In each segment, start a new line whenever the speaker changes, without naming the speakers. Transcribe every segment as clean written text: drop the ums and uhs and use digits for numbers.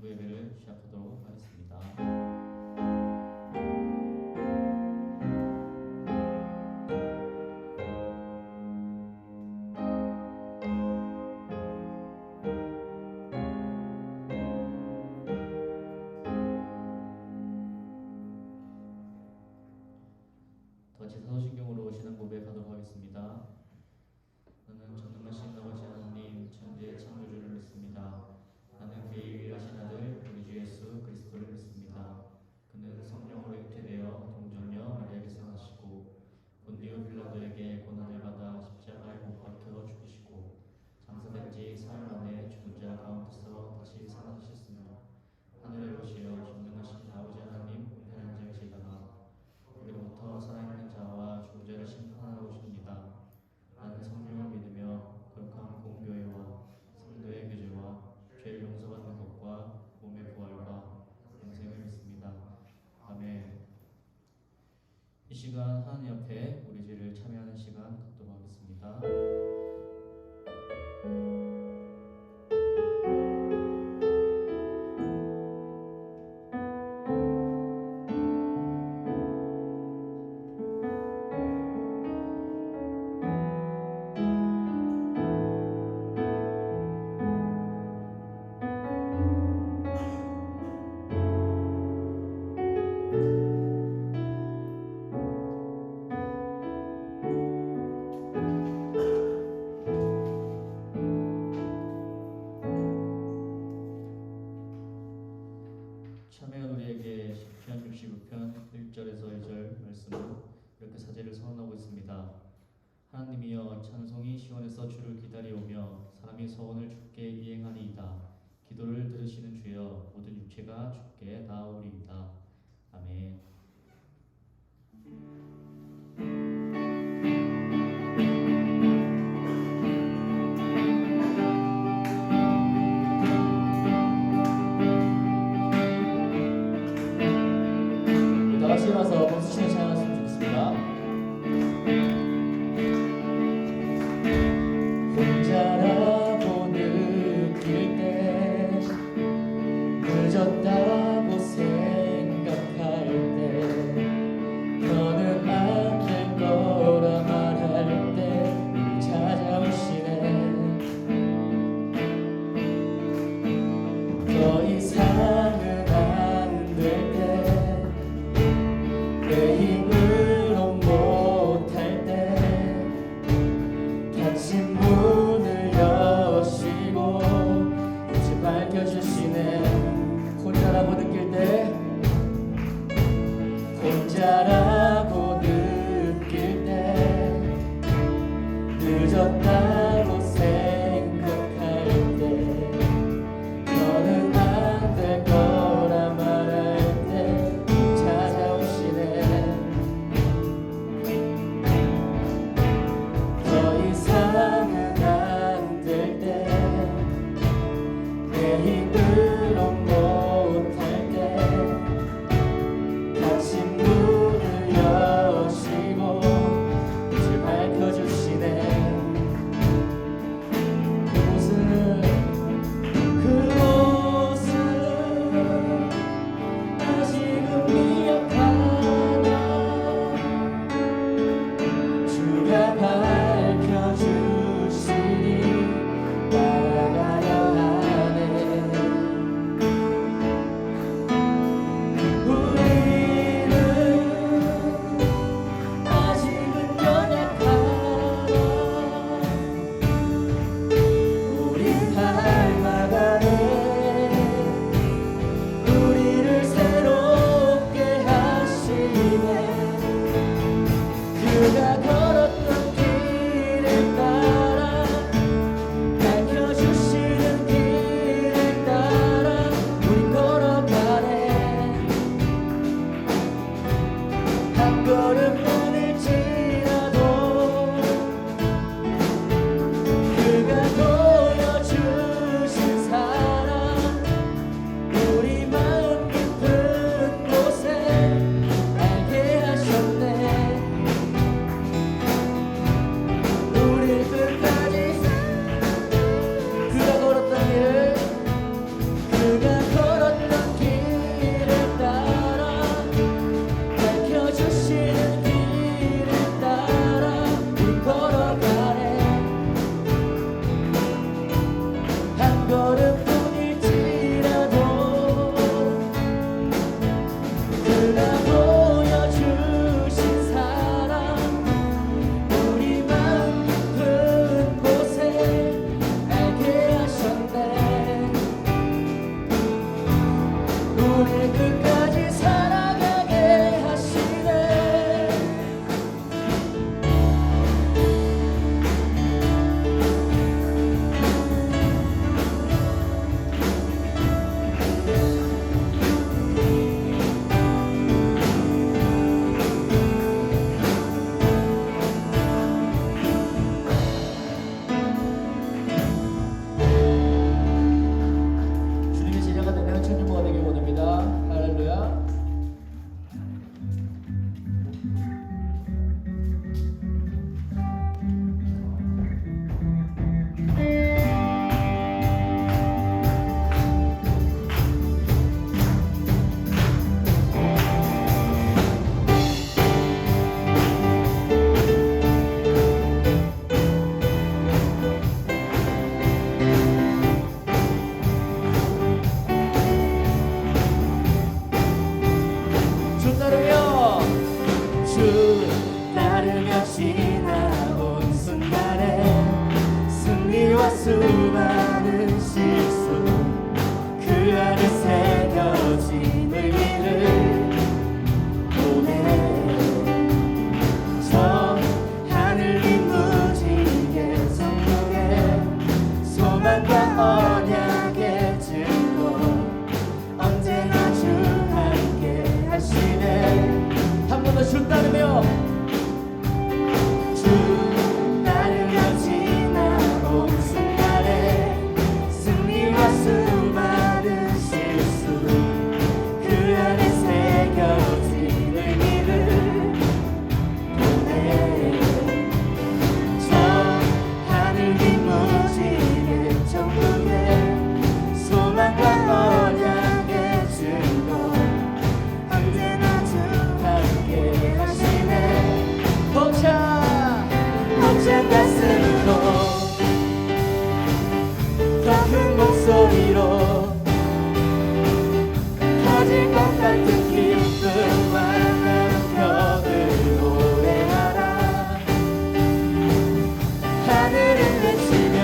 중부 예배를 시작하도록 하겠습니다. 같이 사도신경으로 신앙 고백하도록 하겠습니다. 나는 전능하신 아버지 하나님 천지의 창조주를 믿습니다. 나는 그의 유일하신 아들 우리 주 예수 그리스도를 믿습니다. 그는 성령으로 잉태되어 동정녀 마리아에게서 나시고 본디오 빌라도에게 고난을 받아 십자가에 못 박혀 죽으시고 장사된 지 사흘 만에 죽은 자 가운데서 다시 살아나셨으며 하늘에 오시어 전능하신 아버지 하나님 은혜를 장시다가 거기로부터 살아있는 자와 죽은 자를 심판하러 오십니다. 나는 성령을 믿으며 거룩한 공교회와 성도의 교제와 죄를 용서받는 것과 몸의 부활과 영생을 믿습니다. 아멘. 이 시간 하나님 앞에 우리 죄를 참여하는 시간 갖도록 하겠습니다. 참회한 우리에게 시편 69편 1절에서 2절 말씀은 이렇게 사제를 선언하고 있습니다. 하나님이여 찬송이 시온에서 주를 기다리오며 사람이 서원을 주께 이행하니이다. 기도를 들으시는 주여 모든 육체가 주께 나아오리이다. 아멘. 다시 일어나서 박수 치는 찬양하시면 좋겠습니다. 혼자라고 느낄 때 늦었다고 생각할 때 너는 안 될 거라 말할 때 찾아오시네. 더 이상은 안 될 때 내 힘으로 못할 때 닫힌 문을 여시고 이제 밝혀주시네. 혼자라고 느낄 때 혼자라고 느낄 때 늦었다고 생각할 때 너는 안 될 거라 말할 때 찾아오시네. 더 이상은 안 될 때 내 힘으로 못할 때 닫힌 문을 여시고 이제 밝혀주시네. 밝혀주시니 나아가려 하네.
새겨진 의미를 보내 저 하늘 긴 무지개 성공에 소망과 언약의 증거 언제나 주 함께 하시네. 한 번 더 주 따르며 주 따르며 지나온 순간에 승리와 수많은 실수 그 안에 새겨진 의미를 보내 저 하늘 긴 무지개 천국에 소망과 언약의 증거 언제나 주 함께 하시네. 벅찬 가슴으로 더 큰 목소리로 터질 것 같은 기쁨과 감격을 노래하라. 하늘은 외치며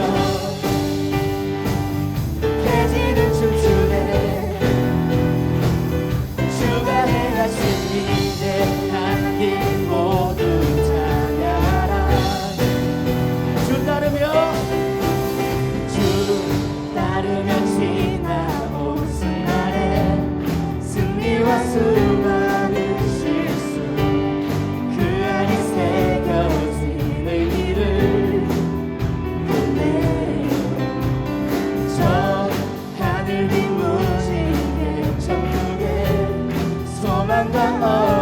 대지는 춤추네. 주가 행하신 위대한 일 모두 찬양하라. 주 따르며 지나온 순간에 승리와 수많은 실수 그 안에 새겨진 의미를 보내 저 하늘 긴 무지개 천국에 소망과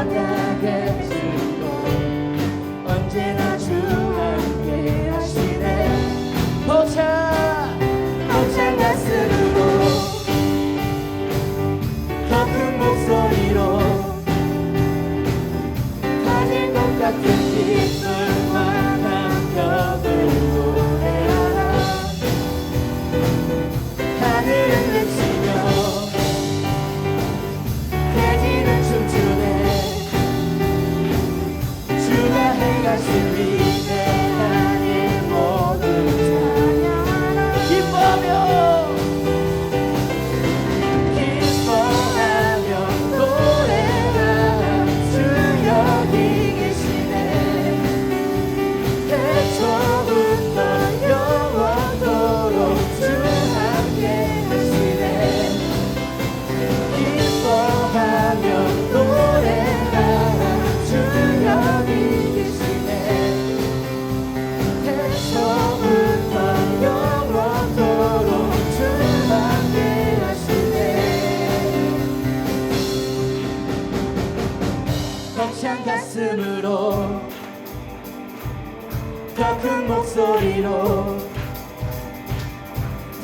언약의 증거 언제나 주 함께 하시네. 벅찬 가슴으로 더 큰 목소리로 터질 것 같은 기쁨과 감격을 노래하라. 하늘은 외치며 대지는 춤추네. 주가 행하신 위대한 일 모두 찬양하라. 기뻐하며 노래하라. 주 여기 계시네. 태초부터 영원토록 주 함께 하시네. 기뻐하며 노래하라. 주 여기 계시네. 태초부터 영원토록 주 함께 하시네. 벅찬 가슴으로 더 큰 목소리로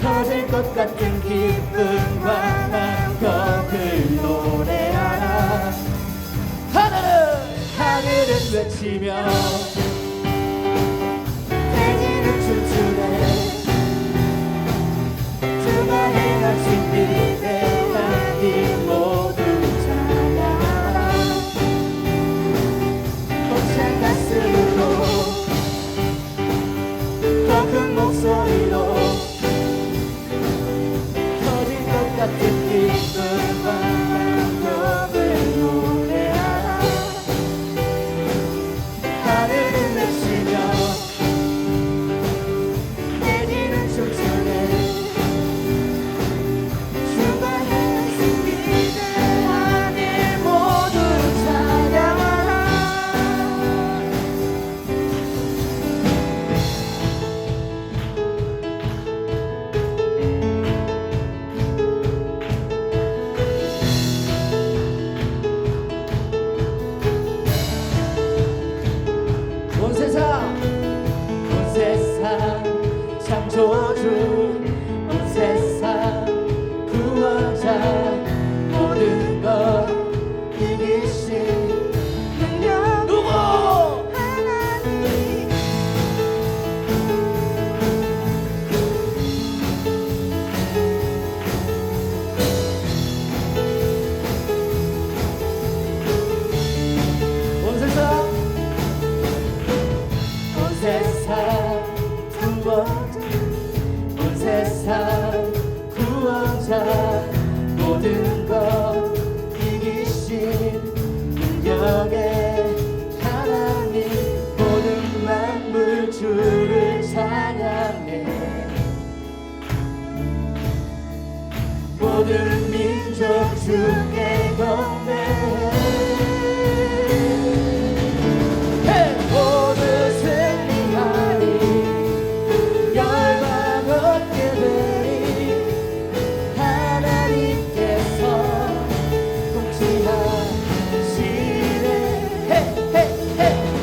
터질 것 같은 기쁨과 감격을 노래하라. 하늘은 외치며 대지는 춤추네. 주가 행하신 위대한 일 모두 찬양하라. 벅찬 가슴으로 더 큰 목소리로 터질 것 같은 기쁨과 감격을 노래하라. 하늘 모든 민족 주께 경배해 모두 승리하리 열방 얻게 되리 하나님께서 통치하시네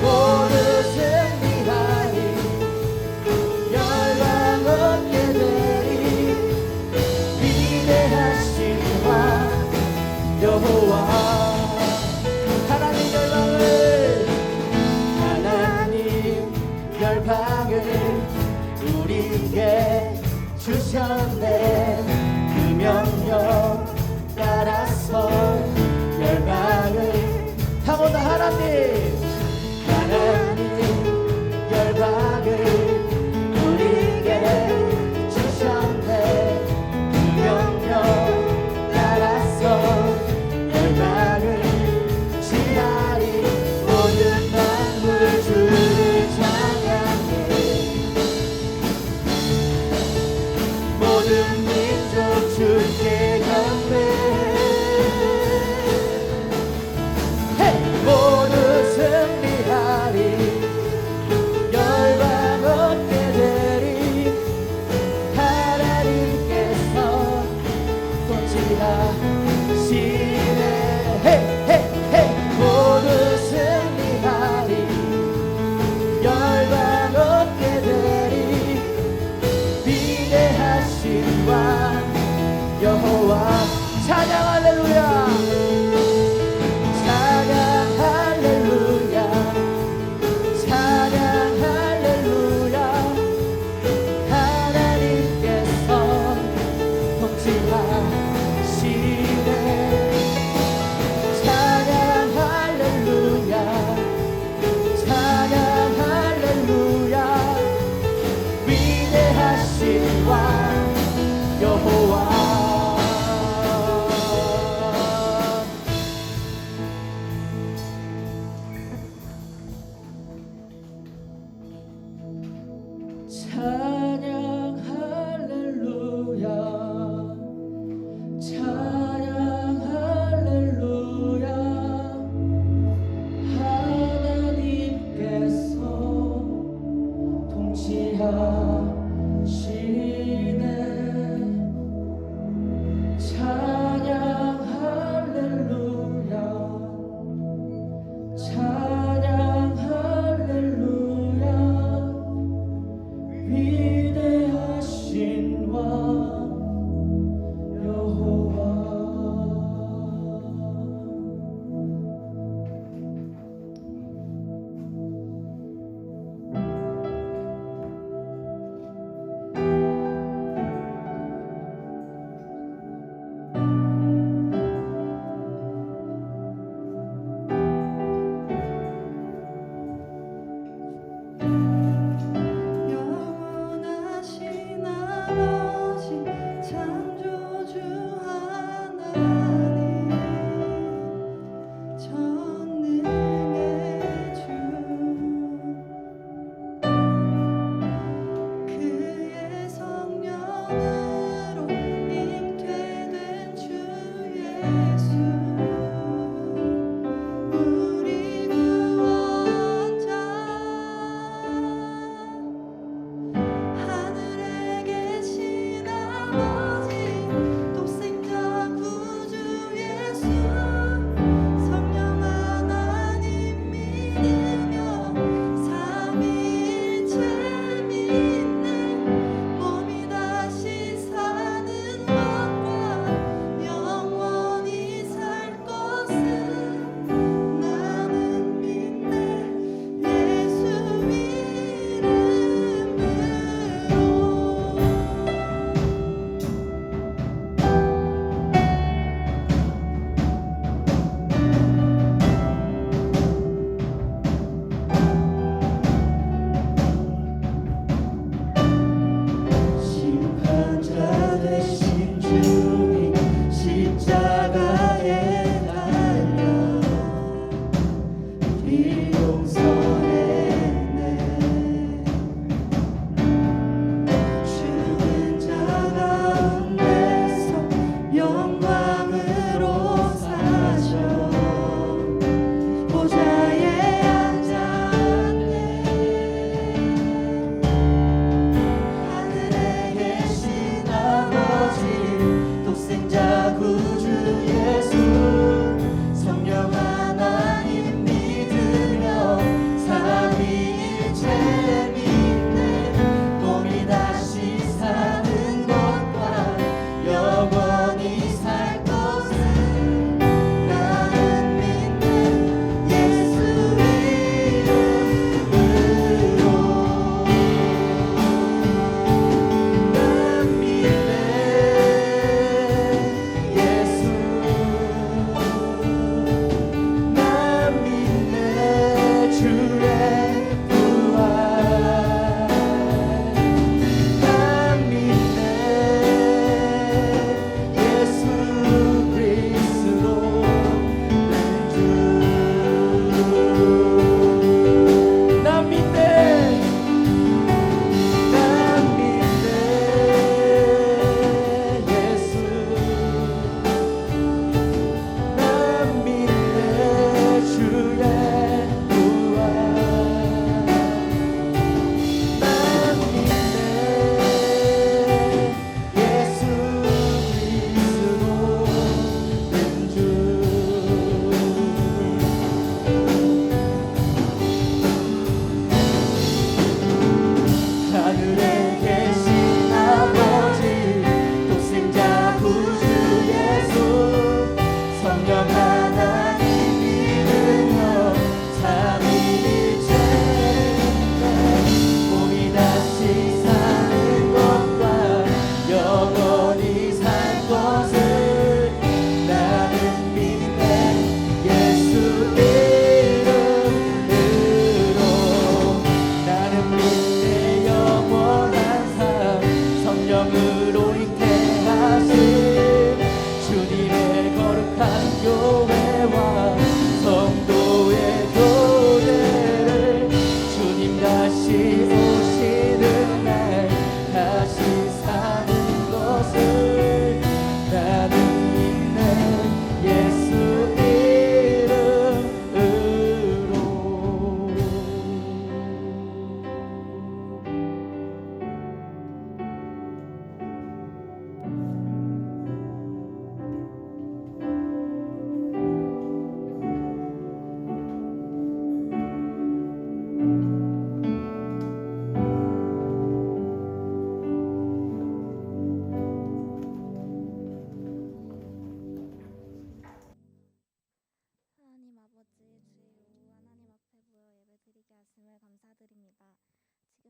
모두 승리하리 열방 얻게 되리 위대하신 왕 여호와 하나님 열방을 우리에게 주셨네 그 명령 따라서 열방을 타고난 하나님 열방을 우리에게 주셨네 그 명령 따라서 열방을 지나리 모든 만물 주를 찬양해 모든 민족 주께 경배해 모두 승리하리 열방 얻게 되리 하나님께서 통치하시네 모두 승리하리 열방 얻게 되리 위대하신 왕 여호와 찬양 할렐루야 찬양 할렐루야 찬양 할렐루야 하나님께서 통치하시네 찬양 할렐루야 찬양 할렐루야 위대하신 왕 여호와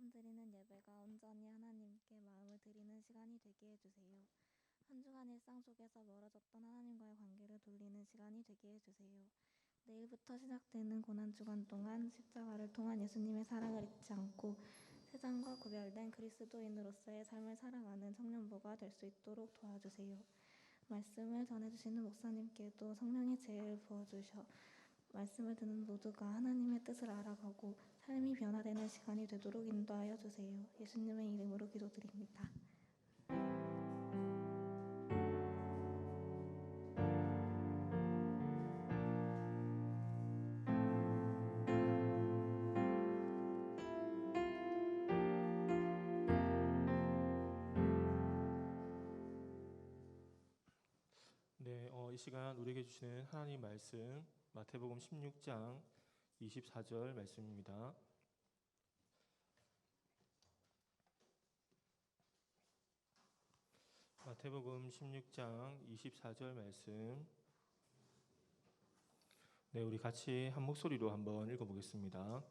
가끔 드리는 예배가 온전히 하나님께 마음을 드리는 시간이 되게 해주세요. 한 주간 일상 속에서 멀어졌던 하나님과의 관계를 돌리는 시간이 되게 해주세요. 내일부터 시작되는 고난주간 동안 십자가를 통한 예수님의 사랑을 잊지 않고 세상과 구별된 그리스도인으로서의 삶을 살아가는 청년부가 될 수 있도록 도와주세요. 말씀을 전해주시는 목사님께도 성령의 지혜를 부어주셔 말씀을 듣는 모두가 하나님의 뜻을 알아가고 삶이 변화되는 시간이 되도록 인도하여 주세요. 예수님의 이름으로 기도드립니다.
네, 이 시간 우리에게 주시는 하나님 말씀 마태복음 16장 24절 말씀입니다. 마태복음 16장 24절 말씀. 네, 우리 같이 한 목소리로 한번 읽어보겠습니다.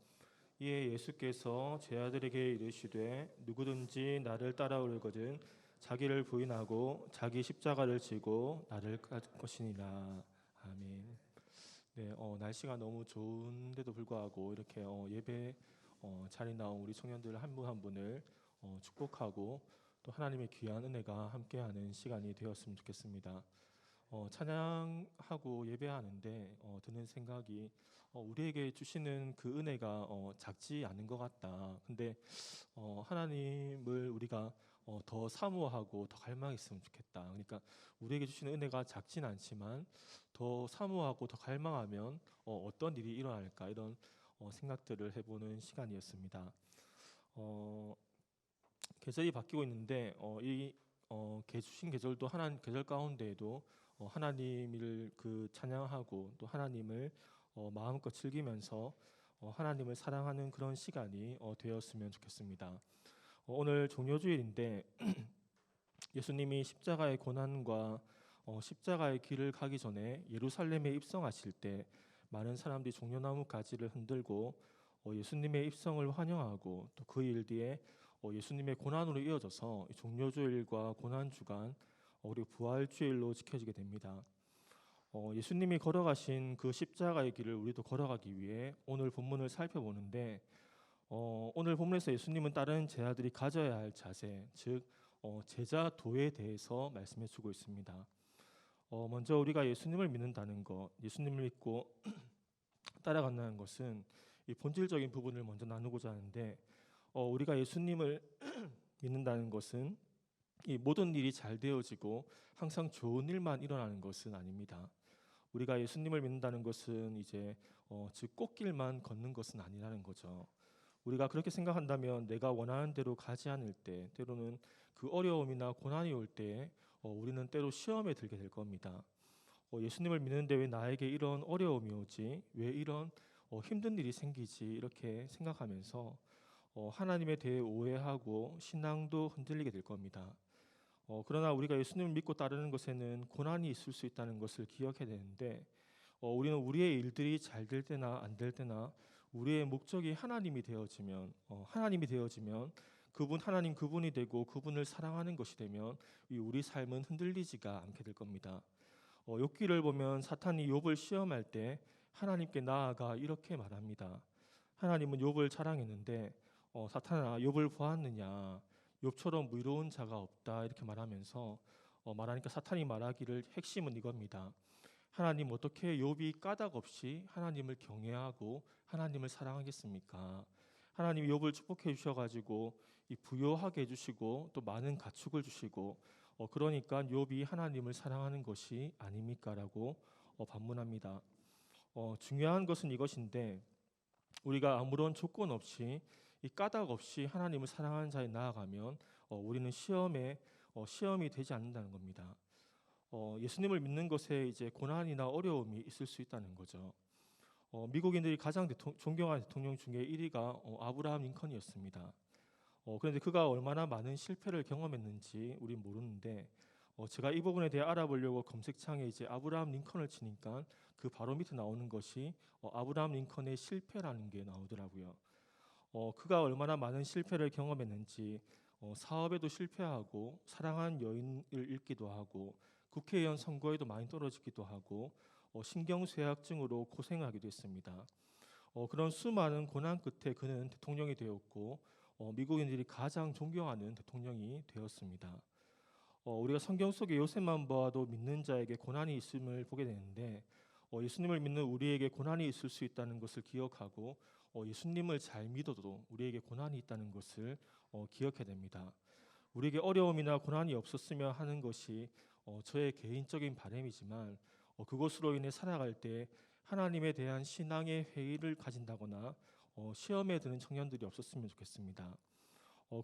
이에 예수께서 제 아들에게 이르시되 누구든지 나를 따라오려거든 자기를 부인하고 자기 십자가를 지고 나를 따를 것이니라. 아멘. 네, 날씨가 너무 좋은데도 불구하고 이렇게 예배 자리 나온 우리 청년들 한 분 한 분을 축복하고 또 하나님의 귀한 은혜가 함께하는 시간이 되었으면 좋겠습니다. 찬양하고 예배하는데 드는 생각이 우리에게 주시는 그 은혜가 작지 않은 것 같다. 근데 하나님을 우리가 더 사모하고 더 갈망했으면 좋겠다. 그러니까 우리에게 주시는 은혜가 작진 않지만 더 사모하고 더 갈망하면 어떤 일이 일어날까 이런 생각들을 해보는 시간이었습니다. 계절이 바뀌고 있는데 이 주신 계절도 계절 가운데에도 하나님을 찬양하고 또 하나님을 마음껏 즐기면서 하나님을 사랑하는 그런 시간이 되었으면 좋겠습니다. 오늘 종료주일인데 예수님이 십자가의 고난과 십자가의 길을 가기 전에 예루살렘에 입성하실 때 많은 사람들이 종려나무 가지를 흔들고 예수님의 입성을 환영하고 또 그 일 뒤에 예수님의 고난으로 이어져서 종료주일과 고난주간 그리고 부활주일로 지켜지게 됩니다. 예수님이 걸어가신 그 십자가의 길을 우리도 걸어가기 위해 오늘 본문을 살펴보는데 오늘 본문에서 예수님은 다른 제자들이 가져야 할 자세, 즉 제자도에 대해서 말씀해 주고 있습니다. 먼저 우리가 예수님을 믿는다는 것, 예수님을 믿고 따라간다는 것은 이 본질적인 부분을 먼저 나누고자 하는데 우리가 예수님을 믿는다는 것은 이 모든 일이 잘 되어지고 항상 좋은 일만 일어나는 것은 아닙니다. 우리가 예수님을 믿는다는 것은 이제 즉 꽃길만 걷는 것은 아니라는 거죠. 우리가 그렇게 생각한다면 내가 원하는 대로 가지 않을 때, 때로는 그 어려움이나 고난이 올 때 우리는 때로 시험에 들게 될 겁니다. 예수님을 믿는데 왜 나에게 이런 어려움이 오지? 왜 이런 힘든 일이 생기지? 이렇게 생각하면서 하나님에 대해 오해하고 신앙도 흔들리게 될 겁니다. 그러나 우리가 예수님을 믿고 따르는 것에는 고난이 있을 수 있다는 것을 기억해야 되는데 우리는 우리의 일들이 잘 될 때나 안 될 때나 우리의 목적이 하나님이 되어지면 하나님 그분이 되고 그분을 사랑하는 것이 되면 우리 삶은 흔들리지가 않게 될 겁니다. 욥기를 보면 사탄이 욥을 시험할 때 하나님께 나아가 이렇게 말합니다. 하나님은 욥을 자랑했는데 사탄아 욥을 보았느냐? 욥처럼 의로운 자가 없다 이렇게 말하면서 말하니까 사탄이 말하기를 핵심은 이겁니다. 하나님 어떻게 욥이 까닭 없이 하나님을 경외하고 하나님을 사랑하겠습니까? 하나님이 욥을 축복해 주셔가지고 부요하게 해주시고 또 많은 가축을 주시고 그러니까 욥이 하나님을 사랑하는 것이 아닙니까라고 반문합니다. 중요한 것은 이것인데 우리가 아무런 조건 없이 이 까닭 없이 하나님을 사랑하는 자에 나아가면 우리는 시험이 되지 않는다는 겁니다. 예수님을 믿는 것에 이제 고난이나 어려움이 있을 수 있다는 거죠. 미국인들이 가장 존경하는 대통령 중에 1위가 아브라함 링컨이었습니다. 그런데 그가 얼마나 많은 실패를 경험했는지 우린 모르는데 제가 이 부분에 대해 알아보려고 검색창에 이제 아브라함 링컨을 치니까 그 바로 밑에 나오는 것이 아브라함 링컨의 실패라는 게 나오더라고요. 그가 얼마나 많은 실패를 경험했는지 사업에도 실패하고 사랑한 여인을 잃기도 하고 국회의원 선거에도 많이 떨어지기도 하고 신경쇠약증으로 고생하기도 했습니다. 그런 수많은 고난 끝에 그는 대통령이 되었고 미국인들이 가장 존경하는 대통령이 되었습니다. 우리가 성경 속의 요셉만 보아도 믿는 자에게 고난이 있음을 보게 되는데 예수님을 믿는 우리에게 고난이 있을 수 있다는 것을 기억하고 예수님을 잘 믿어도 우리에게 고난이 있다는 것을 기억해야 됩니다. 우리에게 어려움이나 고난이 없었으면 하는 것이 저의 개인적인 바람이지만 그것으로 인해 살아갈 때 하나님에 대한 신앙의 회의를 가진다거나 시험에 드는 청년들이 없었으면 좋겠습니다.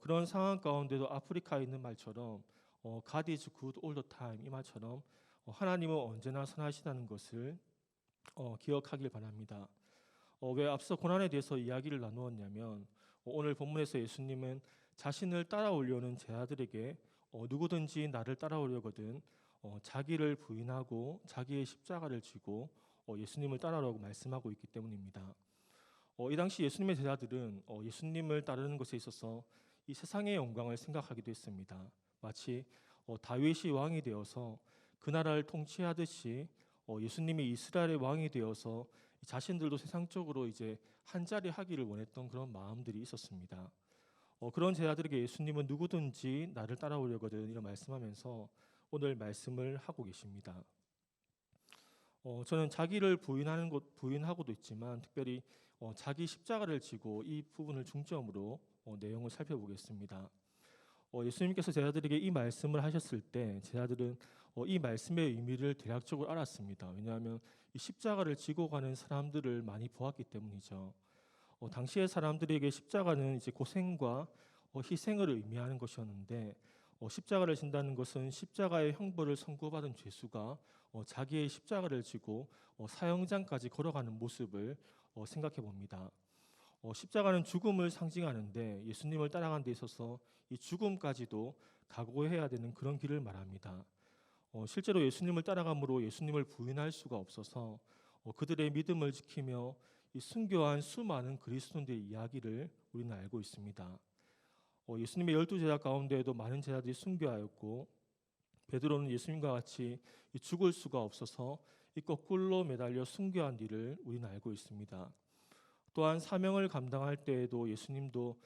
그런 상황 가운데도 아프리카에 있는 말처럼 God is good all the time 이 말처럼 하나님은 언제나 선하시다는 것을 기억하길 바랍니다. 왜 앞서 고난에 대해서 이야기를 나누었냐면 오늘 본문에서 예수님은 자신을 따라오려는 제자들에게 누구든지 나를 따라오려거든 자기를 부인하고 자기의 십자가를 지고 예수님을 따라오라고 말씀하고 있기 때문입니다. 이 당시 예수님의 제자들은 예수님을 따르는 것에 있어서 이 세상의 영광을 생각하기도 했습니다. 마치 다윗이 왕이 되어서 그 나라를 통치하듯이 예수님이 이스라엘의 왕이 되어서 자신들도 세상적으로 이제 한 자리 하기를 원했던 그런 마음들이 있었습니다. 그런 제자들에게 예수님은 누구든지 나를 따라오려거든 이런 말씀하면서 오늘 말씀을 하고 계십니다. 저는 자기를 부인하고도 있지만 특별히 자기 십자가를 지고 이 부분을 중점으로 내용을 살펴보겠습니다. 예수님께서 제자들에게 이 말씀을 하셨을 때 제자들은 이 말씀의 의미를 대략적으로 알았습니다. 왜냐하면 이 십자가를 지고 가는 사람들을 많이 보았기 때문이죠. 당시의 사람들에게 십자가는 이제 고생과 희생을 의미하는 것이었는데 십자가를 진다는 것은 십자가의 형벌을 선고받은 죄수가 자기의 십자가를 지고 사형장까지 걸어가는 모습을 생각해 봅니다. 십자가는 죽음을 상징하는데 예수님을 따라가는 데 있어서 이 죽음까지도 각오해야 되는 그런 길을 말합니다. 실제로 예수님을 따라감으로 예수님을 부인할 수가 없어서 그들의 믿음을 지키며 이 순교한 수많은 그리스도인들의 이야기를 우리는 알고 있습니다. 예수님의 12제자 가운데에도 많은 제자들이 순교하였고 베드로는 예수님과 같이 죽을 수가 없어서 이 거꾸로 매달려 순교한 일을 우리는 알고 있습니다. 또한 사명을 감당할 때에도 예수님도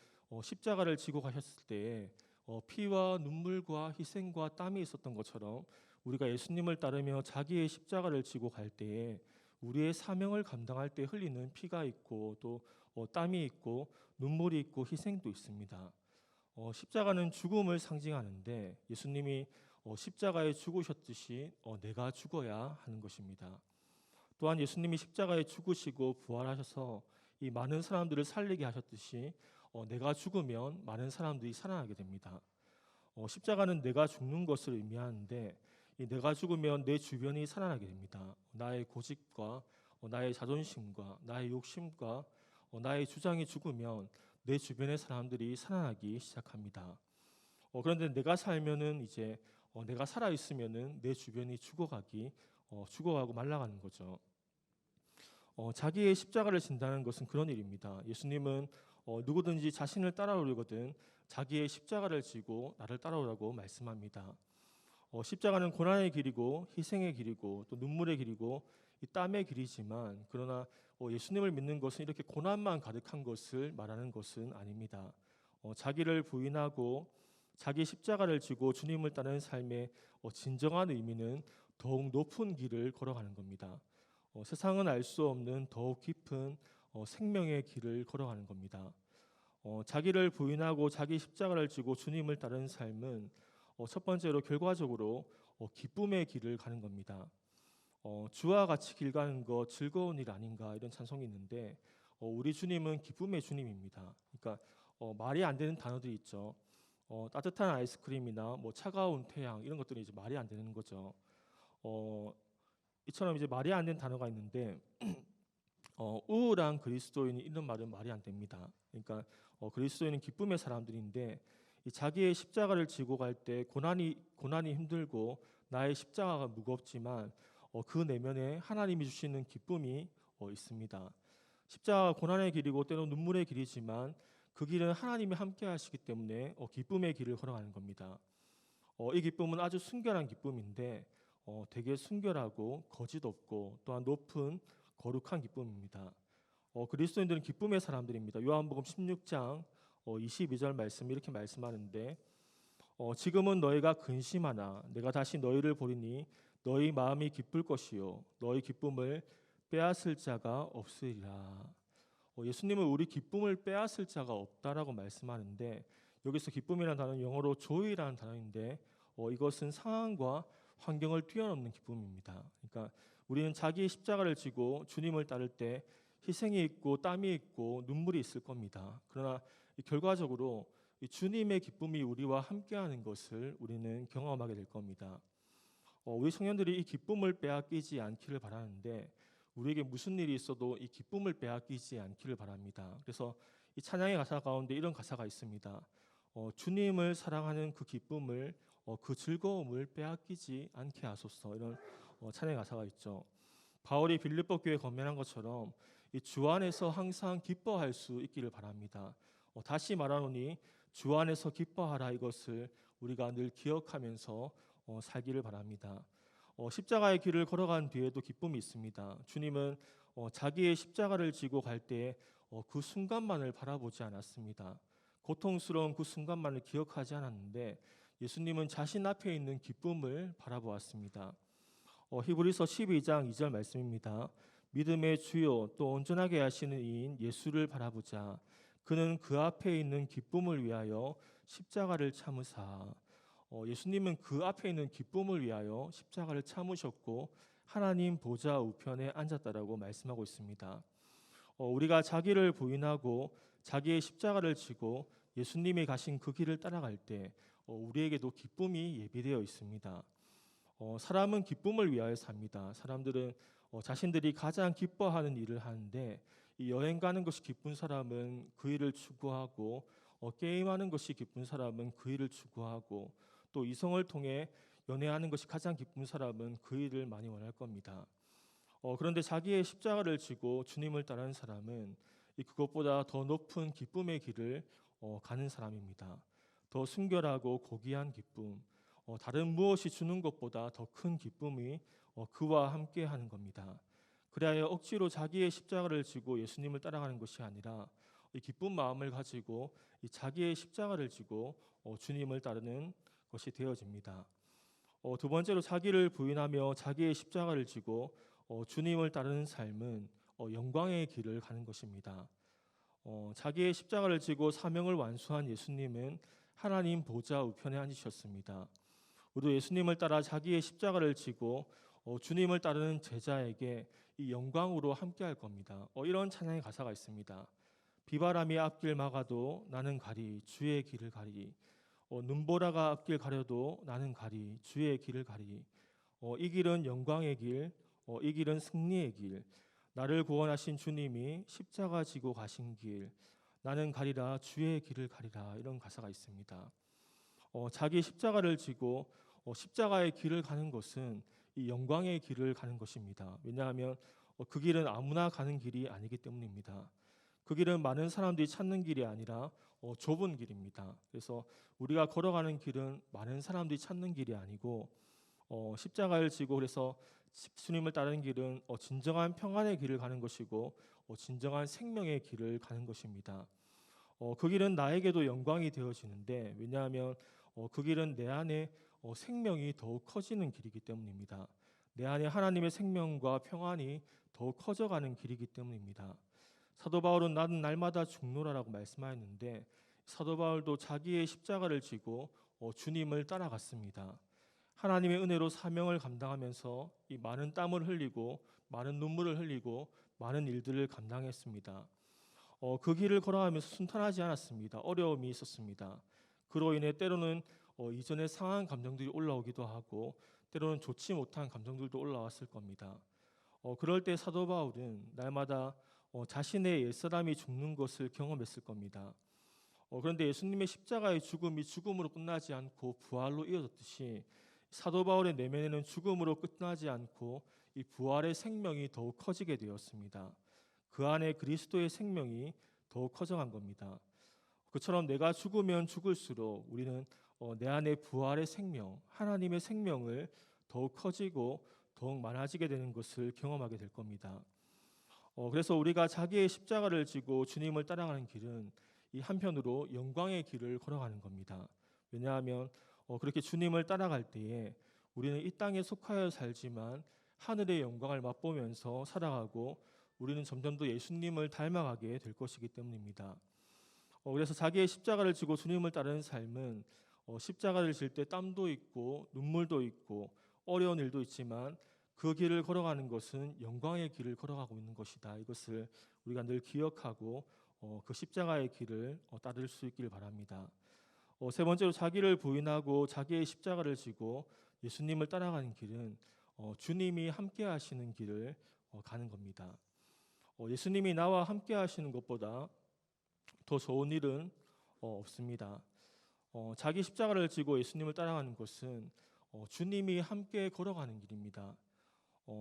십자가를 지고 가셨을 때에 피와 눈물과 희생과 땀이 있었던 것처럼 우리가 예수님을 따르며 자기의 십자가를 지고 갈 때에 우리의 사명을 감당할 때 흘리는 피가 있고 또 땀이 있고 눈물이 있고 희생도 있습니다. 십자가는 죽음을 상징하는데 예수님이 십자가에 죽으셨듯이 내가 죽어야 하는 것입니다. 또한 예수님이 십자가에 죽으시고 부활하셔서 이 많은 사람들을 살리게 하셨듯이 내가 죽으면 많은 사람들이 살아나게 됩니다. 십자가는 내가 죽는 것을 의미하는데 이 내가 죽으면 내 주변이 살아나게 됩니다. 나의 고집과 나의 자존심과 나의 욕심과 나의 주장이 죽으면 내 주변의 사람들이 살아나기 시작합니다. 그런데 내가 살면은 이제 내가 살아 있으면은 내 주변이 죽어가고 말라가는 거죠. 자기의 십자가를 진다는 것은 그런 일입니다. 예수님은 누구든지 자신을 따라오려거든 자기의 십자가를 지고 나를 따라오라고 말씀합니다. 십자가는 고난의 길이고 희생의 길이고 또 눈물의 길이고 이 땀의 길이지만 그러나 예수님을 믿는 것은 이렇게 고난만 가득한 것을 말하는 것은 아닙니다. 자기를 부인하고 자기 십자가를 지고 주님을 따르는 삶의 진정한 의미는 더욱 높은 길을 걸어가는 겁니다. 세상은 알 수 없는 더욱 깊은 생명의 길을 걸어가는 겁니다. 자기를 부인하고 자기 십자가를 지고 주님을 따르는 삶은 첫 번째로 결과적으로 기쁨의 길을 가는 겁니다. 주와 같이 길 가는 거 즐거운 일 아닌가 이런 찬송이 있는데 우리 주님은 기쁨의 주님입니다. 그러니까 말이 안 되는 단어들이 있죠. 따뜻한 아이스크림이나 뭐 차가운 태양 이런 것들이 이제 말이 안 되는 거죠. 이처럼 이제 말이 안 되는 단어가 있는데 우울한 그리스도인이 이런 말은 말이 안 됩니다. 그러니까 그리스도인은 기쁨의 사람들인데 이 자기의 십자가를 지고 갈 때 고난이 힘들고 나의 십자가가 무겁지만 그 내면에 하나님이 주시는 기쁨이 있습니다. 십자가가 고난의 길이고 때로 눈물의 길이지만 그 길은 하나님이 함께 하시기 때문에 기쁨의 길을 걸어가는 겁니다. 이 기쁨은 아주 순결한 기쁨인데 되게 순결하고 거짓 없고 또한 높은 거룩한 기쁨입니다. 그리스도인들은 기쁨의 사람들입니다. 요한복음 16장 22절 말씀 이렇게 말씀하는데 지금은 너희가 근심하나 내가 다시 너희를 보리니 너희 마음이 기쁠 것이요 너희 기쁨을 빼앗을 자가 없으리라. 예수님은 우리 기쁨을 빼앗을 자가 없다라고 말씀하는데 여기서 기쁨이라는 단어는 영어로 joy라는 단어인데 이것은 상황과 환경을 뛰어넘는 기쁨입니다. 그러니까 우리는 자기의 십자가를 지고 주님을 따를 때 희생이 있고 땀이 있고 눈물이 있을 겁니다. 그러나 결과적으로 이 주님의 기쁨이 우리와 함께하는 것을 우리는 경험하게 될 겁니다. 우리 청년들이 이 기쁨을 빼앗기지 않기를 바라는데 우리에게 무슨 일이 있어도 이 기쁨을 빼앗기지 않기를 바랍니다. 그래서 이 찬양의 가사 가운데 이런 가사가 있습니다. 주님을 사랑하는 그 기쁨을 그 즐거움을 빼앗기지 않게 하소서. 이런 찬양의 가사가 있죠. 바울이 빌립보 교회에 건면한 것처럼 이 주 안에서 항상 기뻐할 수 있기를 바랍니다. 다시 말하노니 주 안에서 기뻐하라. 이것을 우리가 늘 기억하면서 살기를 바랍니다. 십자가의 길을 걸어간 뒤에도 기쁨이 있습니다. 주님은 자기의 십자가를 지고 갈 때 그 순간만을 바라보지 않았습니다. 고통스러운 그 순간만을 기억하지 않았는데 예수님은 자신 앞에 있는 기쁨을 바라보았습니다. 히브리서 12장 2절 말씀입니다. 믿음의 주요 또 온전하게 하시는 이인 예수를 바라보자. 그는 그 앞에 있는 기쁨을 위하여 십자가를 참으사. 예수님은 그 앞에 있는 기쁨을 위하여 십자가를 참으셨고 하나님 보좌 우편에 앉았다라고 말씀하고 있습니다. 우리가 자기를 부인하고 자기의 십자가를 지고 예수님이 가신 그 길을 따라갈 때 우리에게도 기쁨이 예비되어 있습니다. 사람은 기쁨을 위하여 삽니다. 사람들은 자신들이 가장 기뻐하는 일을 하는데 이 여행 가는 것이 기쁜 사람은 그 일을 추구하고 게임하는 것이 기쁜 사람은 그 일을 추구하고 또 이성을 통해 연애하는 것이 가장 기쁜 사람은 그 일을 많이 원할 겁니다. 그런데 자기의 십자가를 지고 주님을 따르는 사람은 그것보다 더 높은 기쁨의 길을 가는 사람입니다. 더 순결하고 고귀한 기쁨, 다른 무엇이 주는 것보다 더 큰 기쁨이 그와 함께 하는 겁니다. 그래야 억지로 자기의 십자가를 지고 예수님을 따라가는 것이 아니라 이 기쁜 마음을 가지고 이 자기의 십자가를 지고 주님을 따르는 것이 되어집니다. 두 번째로 자기를 부인하며 자기의 십자가를 지고 주님을 따르는 삶은 영광의 길을 가는 것입니다. 자기의 십자가를 지고 사명을 완수한 예수님은 하나님 보좌 우편에 앉으셨습니다. 우리도 예수님을 따라 자기의 십자가를 지고 주님을 따르는 제자에게 이 영광으로 함께할 겁니다. 이런 찬양의 가사가 있습니다. 비바람이 앞길 막아도 나는 가리 주의 길을 가리. 눈보라가 앞길 가려도 나는 가리 주의 길을 가리. 이 길은 영광의 길, 이 길은 승리의 길. 나를 구원하신 주님이 십자가 지고 가신 길. 나는 가리라 주의 길을 가리라. 이런 가사가 있습니다. 자기 십자가를 지고 십자가의 길을 가는 것은 이 영광의 길을 가는 것입니다. 왜냐하면 그 길은 아무나 가는 길이 아니기 때문입니다. 그 길은 많은 사람들이 찾는 길이 아니라 좁은 길입니다. 그래서 우리가 걸어가는 길은 많은 사람들이 찾는 길이 아니고 십자가를 지고 그래서 주님을 따르는 길은 진정한 평안의 길을 가는 것이고 진정한 생명의 길을 가는 것입니다. 그 길은 나에게도 영광이 되어지는데 왜냐하면 그 길은 내 안에 생명이 더욱 커지는 길이기 때문입니다. 내 안에 하나님의 생명과 평안이 더욱 커져가는 길이기 때문입니다. 사도 바울은 나는 날마다 죽노라라고 말씀하였는데 사도 바울도 자기의 십자가를 지고 주님을 따라갔습니다. 하나님의 은혜로 사명을 감당하면서 이 많은 땀을 흘리고 많은 눈물을 흘리고 많은 일들을 감당했습니다. 그 길을 걸어가면서 순탄하지 않았습니다. 어려움이 있었습니다. 그로 인해 때로는 이전에 상한 감정들이 올라오기도 하고 때로는 좋지 못한 감정들도 올라왔을 겁니다. 그럴 때 사도 바울은 날마다 자신의 옛사람이 죽는 것을 경험했을 겁니다. 그런데 예수님의 십자가의 죽음이 죽음으로 끝나지 않고 부활로 이어졌듯이 사도 바울의 내면에는 죽음으로 끝나지 않고 이 부활의 생명이 더욱 커지게 되었습니다. 그 안에 그리스도의 생명이 더욱 커져간 겁니다. 그처럼 내가 죽으면 죽을수록 우리는 내 안에 부활의 생명, 하나님의 생명을 더욱 커지고 더욱 많아지게 되는 것을 경험하게 될 겁니다. 그래서 우리가 자기의 십자가를 지고 주님을 따라가는 길은 이 한편으로 영광의 길을 걸어가는 겁니다. 왜냐하면 그렇게 주님을 따라갈 때에 우리는 이 땅에 속하여 살지만 하늘의 영광을 맛보면서 살아가고 우리는 점점 더 예수님을 닮아가게 될 것이기 때문입니다. 그래서 자기의 십자가를 지고 주님을 따르는 삶은 십자가를 질 때 땀도 있고 눈물도 있고 어려운 일도 있지만 그 길을 걸어가는 것은 영광의 길을 걸어가고 있는 것이다. 이것을 우리가 늘 기억하고 그 십자가의 길을 따를 수 있기를 바랍니다. 세 번째로 자기를 부인하고 자기의 십자가를 지고 예수님을 따라가는 길은 주님이 함께 하시는 길을 가는 겁니다. 예수님이 나와 함께 하시는 것보다 더 좋은 일은 없습니다. 자기 십자가를 지고 예수님을 따라가는 것은 주님이 함께 걸어가는 길입니다.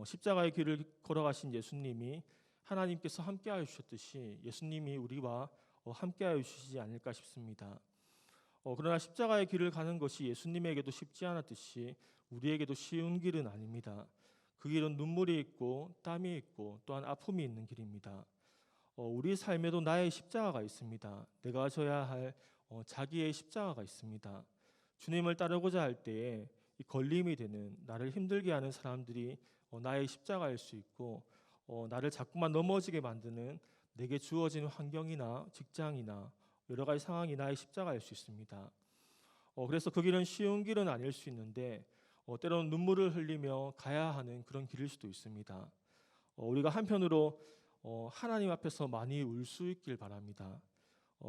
십자가의 길을 걸어가신 예수님이 하나님께서 함께하여 주셨듯이 예수님이 우리와 함께하여 주시지 않을까 싶습니다. 그러나 십자가의 길을 가는 것이 예수님에게도 쉽지 않았듯이 우리에게도 쉬운 길은 아닙니다. 그 길은 눈물이 있고 땀이 있고 또한 아픔이 있는 길입니다. 우리 삶에도 나의 십자가가 있습니다. 내가 져야 할 자기의 십자가가 있습니다. 주님을 따르고자 할 때에 이 걸림이 되는 나를 힘들게 하는 사람들이 나의 십자가일 수 있고 나를 자꾸만 넘어지게 만드는 내게 주어진 환경이나 직장이나 여러 가지 상황이 나의 십자가일 수 있습니다. 그래서 그 길은 쉬운 길은 아닐 수 있는데 때로는 눈물을 흘리며 가야 하는 그런 길일 수도 있습니다. 우리가 한편으로 하나님 앞에서 많이 울 수 있길 바랍니다.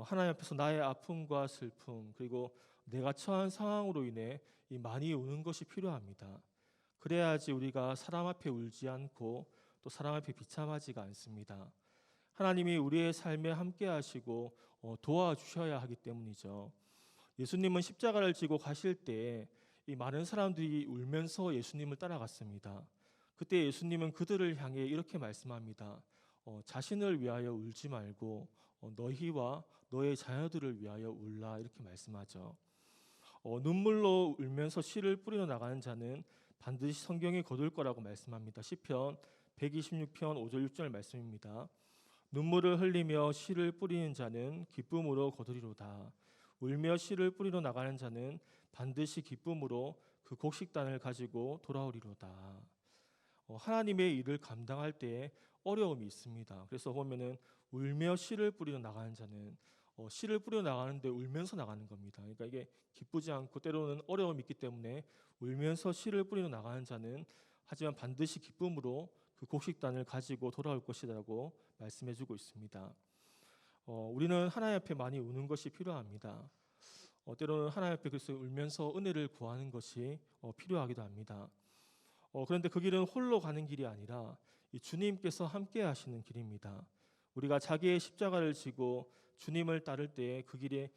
하나님 앞에서 나의 아픔과 슬픔 그리고 내가 처한 상황으로 인해 이 많이 우는 것이 필요합니다. 그래야지 우리가 사람 앞에 울지 않고 또 사람 앞에 비참하지가 않습니다. 하나님이 우리의 삶에 함께 하시고 도와주셔야 하기 때문이죠. 예수님은 십자가를 지고 가실 때 이 많은 사람들이 울면서 예수님을 따라갔습니다. 그때 예수님은 그들을 향해 이렇게 말씀합니다. 자신을 위하여 울지 말고 너희와 너의 자녀들을 위하여 울라 이렇게 말씀하죠. 눈물로 울면서 씨를 뿌리러 나가는 자는 반드시 성경에 거둘 거라고 말씀합니다. 시편 126편 5절 6절 말씀입니다. 눈물을 흘리며 씨를 뿌리는 자는 기쁨으로 거두리로다. 울며 씨를 뿌리러 나가는 자는 반드시 기쁨으로 그 곡식단을 가지고 돌아오리로다. 하나님의 일을 감당할 때에 어려움이 있습니다. 그래서 보면은 울며 씨를 뿌리러 나가는 자는 씨를 뿌리러 나가는데 울면서 나가는 겁니다. 그러니까 이게 기쁘지 않고 때로는 어려움이 있기 때문에 울면서 씨를 뿌리러 나가는 자는 하지만 반드시 기쁨으로 그 곡식단을 가지고 돌아올 것이라고 말씀해주고 있습니다. 우리는 하나님 앞에 많이 우는 것이 필요합니다. 때로는 하나님 앞에 그래서 울면서 은혜를 구하는 것이 필요하기도 합니다. 그런데 그 길은 홀로 가는 길이 아니라 이 주님께서 함께 하시는 길입니다. 우리가 자기의 십자가를 지고 주님을 따를 때 그 길에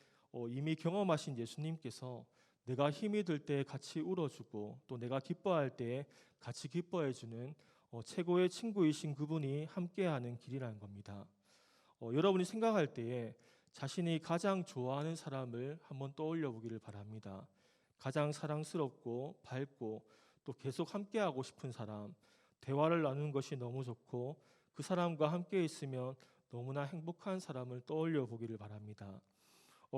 이미 경험하신 예수님께서 내가 힘이 들 때 같이 울어주고 또 내가 기뻐할 때 같이 기뻐해주는 최고의 친구이신 그분이 함께하는 길이라는 겁니다. 여러분이 생각할 때에 자신이 가장 좋아하는 사람을 한번 떠올려 보기를 바랍니다. 가장 사랑스럽고 밝고 또 계속 함께하고 싶은 사람, 대화를 나누는 것이 너무 좋고 그 사람과 함께 있으면 너무나 행복한 사람을 떠올려 보기를 바랍니다.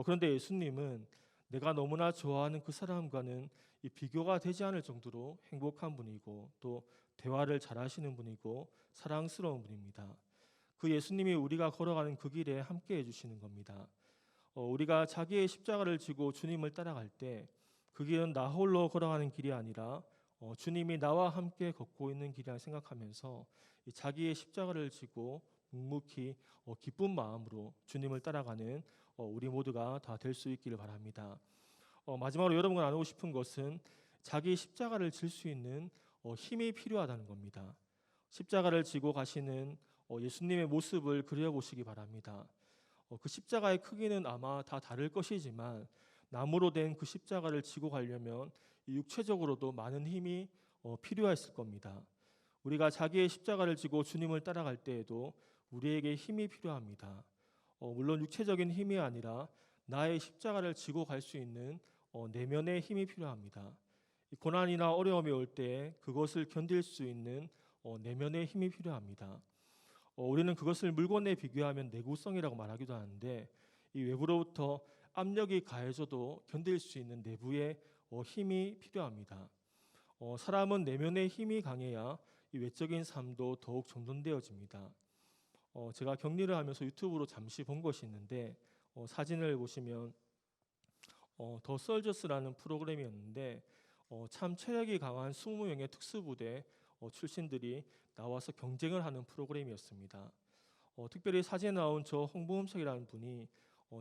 그런데 예수님은 내가 너무나 좋아하는 그 사람과는 이 비교가 되지 않을 정도로 행복한 분이고 또 대화를 잘하시는 분이고 사랑스러운 분입니다. 그 예수님이 우리가 걸어가는 그 길에 함께 해주시는 겁니다. 우리가 자기의 십자가를 지고 주님을 따라갈 때 그 길은 나 홀로 걸어가는 길이 아니라 주님이 나와 함께 걷고 있는 길이라 생각하면서 자기의 십자가를 지고 묵묵히 기쁜 마음으로 주님을 따라가는 우리 모두가 다 될 수 있기를 바랍니다. 마지막으로 여러분과 나누고 싶은 것은 자기 십자가를 질 수 있는 힘이 필요하다는 겁니다. 십자가를 지고 가시는 예수님의 모습을 그려보시기 바랍니다. 그 십자가의 크기는 아마 다 다를 것이지만 나무로 된 그 십자가를 지고 가려면 육체적으로도 많은 힘이 필요했을 겁니다. 우리가 자기의 십자가를 지고 주님을 따라갈 때에도 우리에게 힘이 필요합니다. 물론 육체적인 힘이 아니라 나의 십자가를 지고 갈 수 있는 내면의 힘이 필요합니다. 이 고난이나 어려움이 올 때 그것을 견딜 수 있는 내면의 힘이 필요합니다. 우리는 그것을 물건에 비교하면 내구성이라고 말하기도 하는데, 이 외부로부터 압력이 가해져도 견딜 수 있는 내부의 힘이 필요합니다. 사람은 내면의 힘이 강해야 이 외적인 삶도 더욱 정돈되어집니다. 제가 격리를 하면서 유튜브로 잠시 본 것이 있는데, 사진을 보시면 더 솔저스라는 프로그램이었는데, 참 체력이 강한 20명의 특수부대 출신들이 나와서 경쟁을 하는 프로그램이었습니다. 특별히 사진에 나온 저 홍보음석이라는 분이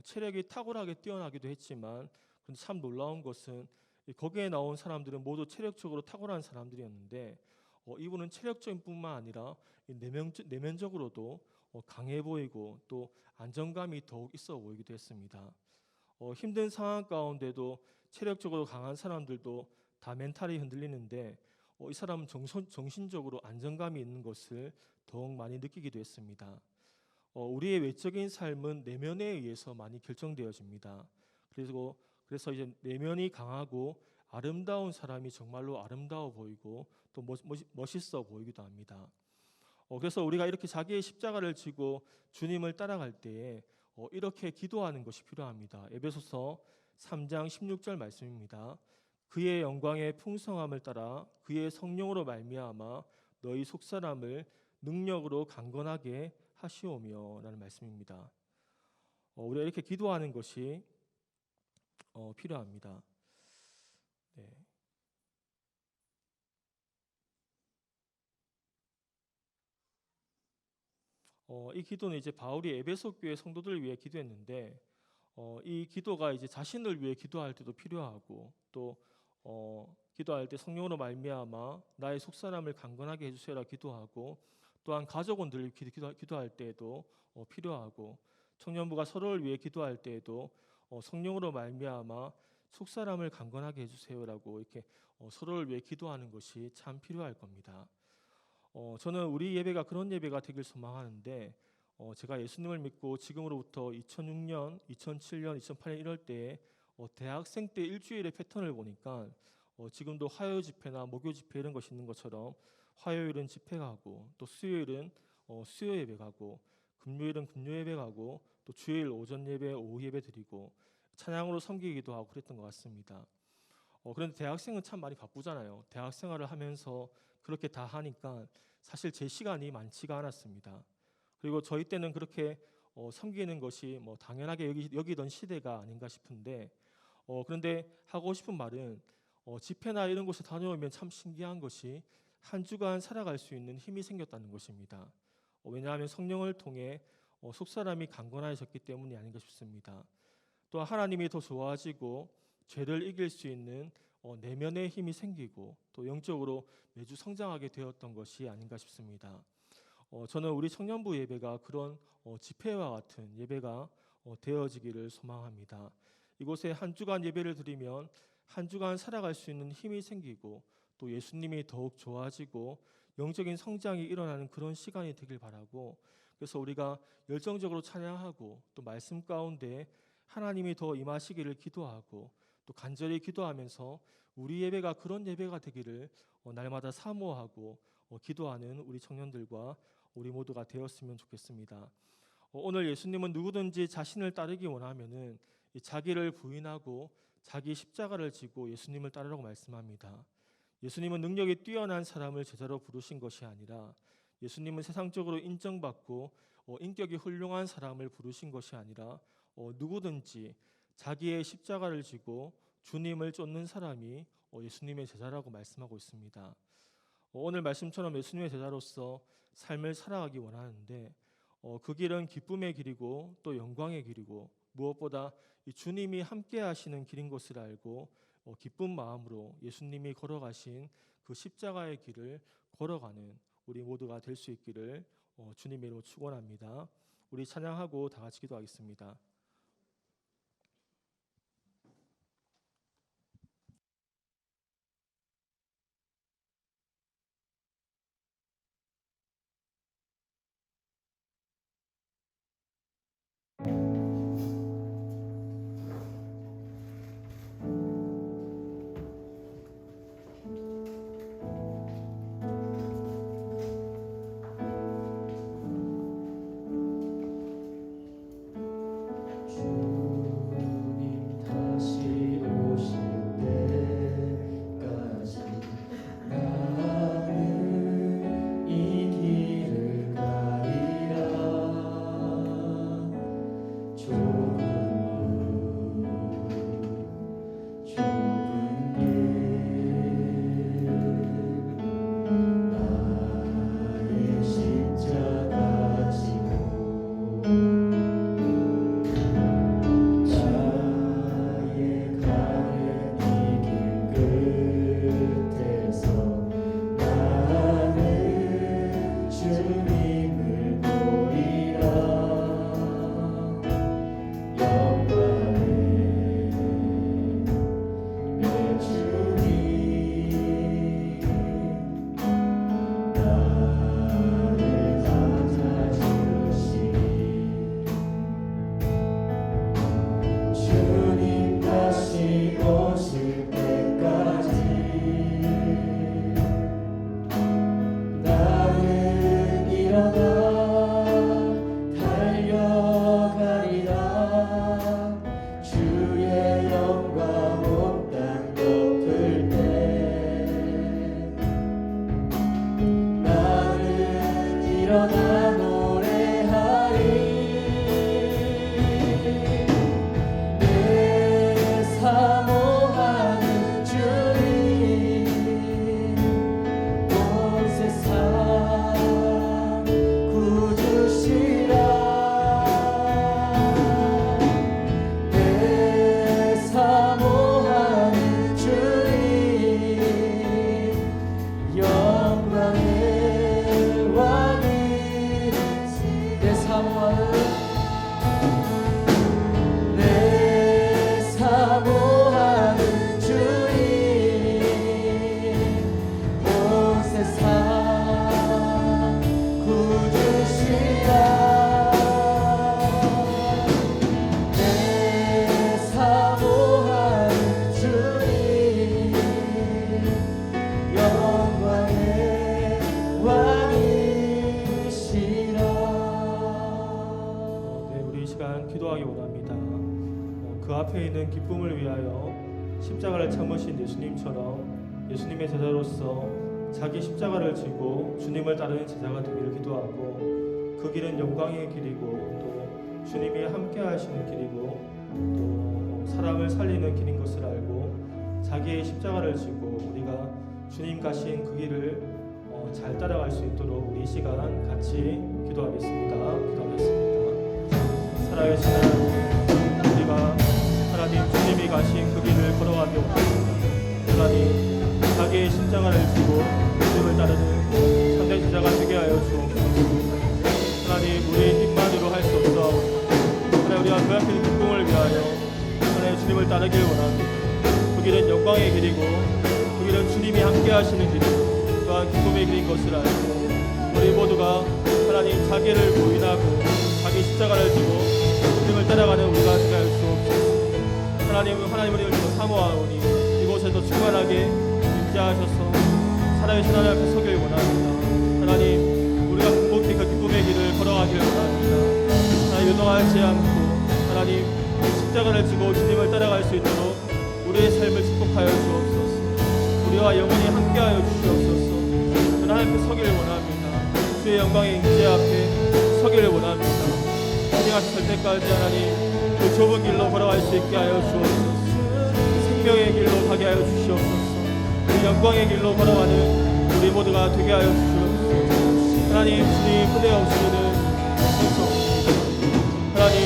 체력이 탁월하게 뛰어나기도 했지만, 근데 참 놀라운 것은 거기에 나온 사람들은 모두 체력적으로 탁월한 사람들이었는데, 이분은 체력적인 뿐만 아니라 내면적으로도 강해 보이고 또 안정감이 더욱 있어 보이기도 했습니다. 힘든 상황 가운데도 체력적으로 강한 사람들도 다 멘탈이 흔들리는데, 이 사람은 정신적으로 안정감이 있는 것을 더욱 많이 느끼기도 했습니다. 우리의 외적인 삶은 내면에 의해서 많이 결정되어집니다. 그래서 이제 내면이 강하고 아름다운 사람이 정말로 아름다워 보이고 또 멋있어 보이기도 합니다. 그래서 우리가 이렇게 자기의 십자가를 지고 주님을 따라갈 때에 이렇게 기도하는 것이 필요합니다. 에베소서 3장 16절 말씀입니다. 그의 영광의 풍성함을 따라 그의 성령으로 말미암아 너희 속사람을 능력으로 강건하게 하시오며 라는 말씀입니다. 우리가 이렇게 기도하는 것이 필요합니다. 네. 이 기도는 이제 바울이 에베소 교회 성도들을 위해 기도했는데, 이 기도가 이제 자신을 위해 기도할 때도 필요하고, 또 기도할 때 성령으로 말미암아 나의 속사람을 강건하게 해주세요라 기도하고, 또한 가족원들을 기도할 때에도 필요하고, 청년부가 서로를 위해 기도할 때에도 성령으로 말미암아 속사람을 강건하게 해주세요라고 이렇게 서로를 위해 기도하는 것이 참 필요할 겁니다. 저는 우리 예배가 그런 예배가 되길 소망하는데, 제가 예수님을 믿고 지금으로부터 2006년, 2007년, 2008년 이럴 때 대학생 때 일주일의 패턴을 보니까 지금도 화요 집회나 목요 집회 이런 것이 있는 것처럼 화요일은 집회 가고, 또 수요일은 수요 예배 가고, 금요일은 금요 예배 가고, 또 주일 오전 예배, 오후 예배 드리고 찬양으로 섬기기도 하고 그랬던 것 같습니다. 그런데 대학생은 참 많이 바쁘잖아요. 대학 생활을 하면서 그렇게 다 하니까 사실 제 시간이 많지가 않았습니다. 그리고 저희 때는 그렇게 섬기는 것이 뭐 당연하게 여기던 시대가 아닌가 싶은데, 그런데 하고 싶은 말은 집회나 이런 곳에 다녀오면 참 신기한 것이 한 주간 살아갈 수 있는 힘이 생겼다는 것입니다. 왜냐하면 성령을 통해 속사람이 강건해졌기 때문이 아닌가 싶습니다. 또 하나님이 더 좋아지고 죄를 이길 수 있는 내면의 힘이 생기고, 또 영적으로 매주 성장하게 되었던 것이 아닌가 싶습니다. 저는 우리 청년부 예배가 그런 집회와 같은 예배가 되어지기를 소망합니다. 이곳에 한 주간 예배를 드리면 한 주간 살아갈 수 있는 힘이 생기고, 또 예수님이 더욱 좋아지고 영적인 성장이 일어나는 그런 시간이 되길 바라고, 그래서 우리가 열정적으로 찬양하고 또 말씀 가운데 하나님이 더 임하시기를 기도하고, 또 간절히 기도하면서 우리 예배가 그런 예배가 되기를 날마다 사모하고 기도하는 우리 청년들과 우리 모두가 되었으면 좋겠습니다. 오늘 예수님은 누구든지 자신을 따르기 원하면은 자기를 부인하고 자기 십자가를 지고 예수님을 따르라고 말씀합니다. 예수님은 능력이 뛰어난 사람을 제자로 부르신 것이 아니라, 예수님은 세상적으로 인정받고 인격이 훌륭한 사람을 부르신 것이 아니라, 누구든지 자기의 십자가를 지고 주님을 쫓는 사람이 예수님의 제자라고 말씀하고 있습니다. 오늘 말씀처럼 예수님의 제자로서 삶을 살아가기 원하는데, 그 길은 기쁨의 길이고 또 영광의 길이고, 무엇보다 이 주님이 함께 하시는 길인 것을 알고 기쁜 마음으로 예수님이 걸어가신 그 십자가의 길을 걸어가는 우리 모두가 될 수 있기를 주님의 이름으로 축원합니다. 우리 찬양하고 다 같이 기도하겠습니다.
일어나 노래하리 내 사모하는 주님 온 세상 구주시라 내 사모하는 주님 영광의 왕이 내 사모하는 주님 온 세상 구주시라 내 사모하는 주님 영광의 왕이시라.
네, 우리 이 시간 기도하기 원합니다. 그 앞에 있는 기쁨을 위하여 십자가를 참으신 예수님처럼 예수님의 제자로서 자기 십자가를 지고 주님을 따르는 제자가 되기를 기도하고 그 길은 영광의 길이고 또 주님이 함께 하시는 길이고 또 사람을 살리는 길인 것을 알고 자기의 십자가를 지고 우리가 주님 가신 그 길을 잘 따라갈 수 있도록 우리 이 시간 같이 기도하겠습니다. 살아계신 하나님, 우리가 하나님 주님이 가신 그 길을 걸어가기 원합니다. 하나님, 자기의 십자가를 지고 주님을 따르는 참된 제자가 되게 하여 주옵소서. 하나님, 우리의 힘만으로 할 수 없사오니 하나님, 우리가 그 앞에 있는 기쁨을 위하여 하나님 주님을 따르길 원합니다. 그 길은 영광의 길이고 그 길은 주님이 함께 하시는 길이고 또한 기쁨의 길인 것을 알고 우리 모두가 하나님 자기를 부인하고 자기 십자가를 지고 주님을 따라가는 우리가 되게 할 수 없소서. 하나님을 더 사모하오니 이곳에도 충만하게 임재하셔서 살아계신 하나님 앞에 서길 원합니다. 하나님, 우리가 궁극히 그 기쁨의 길을 걸어가길 원합니다. 하나님, 요동하지 않고 하나님 십자가를 지고 주님을 따라갈 수 있도록 우리의 삶을 축복하여 주옵소서. 우리와 영원히 함께하여 주시옵소서. 하나님 앞에 서길 원합니다. 주의 영광의 임재 앞에 서기를 원합니다. 진행하실 때까지 하나님 그 좁은 길로 걸어갈 수 있게 하여 주옵소서. 생명의 길로 가게 하여 주시옵소서. 그 영광의 길로 걸어가는 우리 모두가 되게 하여 주시옵소서. 하나님, 주님 은혜 없이는 성성입니다. 하나님,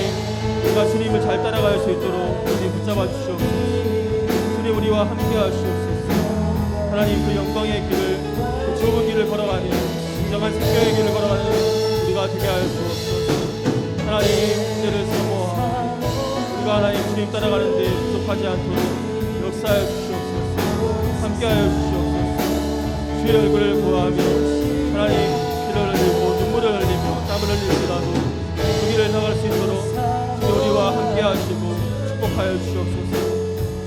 우리가 주님을 잘 따라갈 수 있도록 주님 붙잡아 주시옵소서. 주님 우리와 함께 하시옵소서. 하나님, 그 영광의 길을 그 좁은 길을 걸어가는 진정한 생명의 길을 걸어가는 우리가 되게 하여 주옵소서. 하나님, 은혜를 사모하고 우리가 하나님 주님 따라가는데 부족하지 않도록 역사하여 주시옵소서. 함께하여 주시옵소서. 주의 얼굴을 구하며 하나님 피를 흘리고 눈물을 흘리며 땀을 흘리더라도 그 길을 나갈 수 있도록 주님 우리와 함께하시고 축복하여 주시옵소서.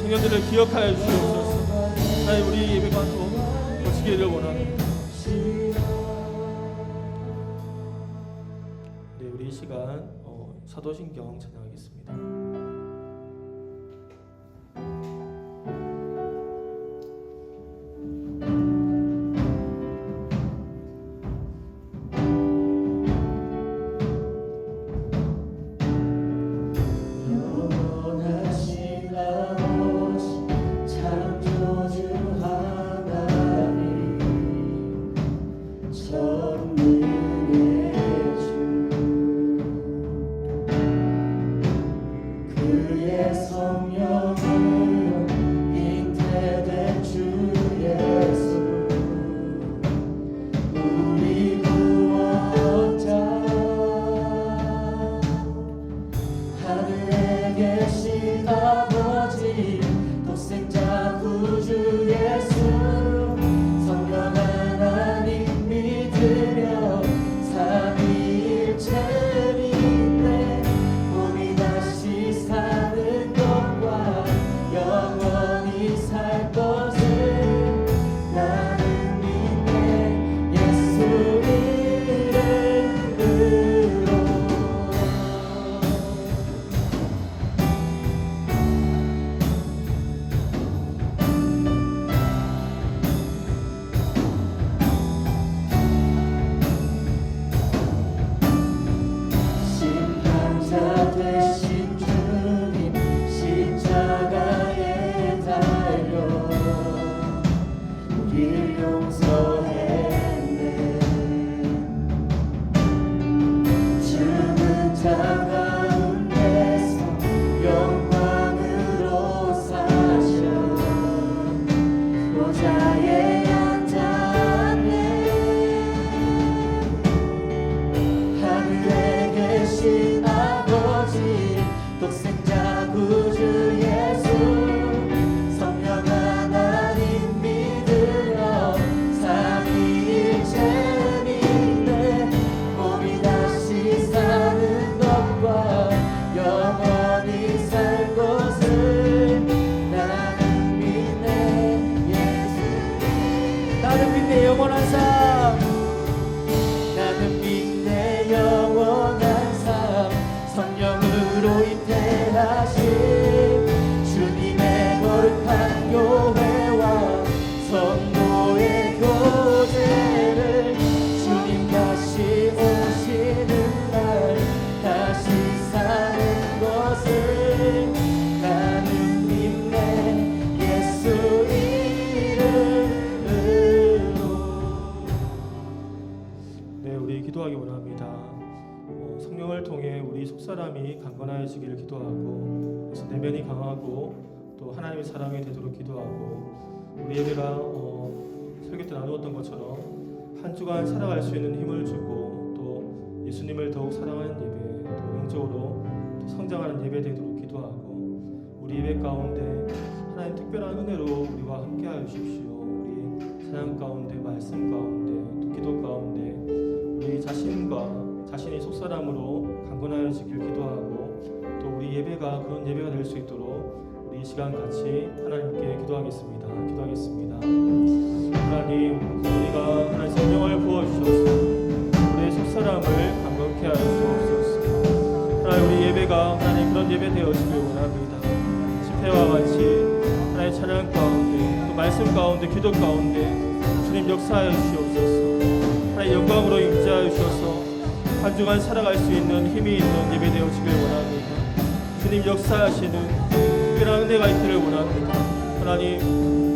청년들을 기억하여 주시옵소서. 하나님, 우리 예배가 더 거치기를 원합니다. 네, 우리 이 시간 사도신경 찬양하겠습니다. 우리 기도하기 원합니다. 성령을 통해 우리 속사람이 강건하여지기를 기도하고, 그래서 내면이 강하고 또 하나님의 사랑이 되도록 기도하고, 우리 예배가 설교 때 나누었던 것처럼 한 주간 살아갈 수 있는 힘을 주고, 또 예수님을 더욱 사랑하는 예배, 또 영적으로 또 성장하는 예배 되도록 기도하고, 우리 예배 가운데 하나님 특별한 은혜로 우리와 함께하여 주십시오. 우리 찬양 가운데, 말씀 가운데, 또 기도 가운데 우리 자신이 속사람으로 강건하여지길 기도하고, 또 우리 예배가 그런 예배가 될 수 있도록 우리 이 시간 같이 하나님께 기도하겠습니다. 하나님, 우리가 하나님 성령을 부어주셔서 우리의 속사람을 강건케 하여 주옵소서. 하나님, 우리 예배가 하나님 그런 예배 되어지길 원합니다. 집회와 같이 하나님 찬양 가운데, 또 말씀 가운데, 기도 가운데 주님 역사하여 주시옵소서. 하나님 영광으로 임재하여 주셔서 한 주간 살아갈 수 있는 힘이 있는 예배 되어지길 원합니다. 주님 역사하시는 특별한 은혜가 있기를 원합니다. 하나님,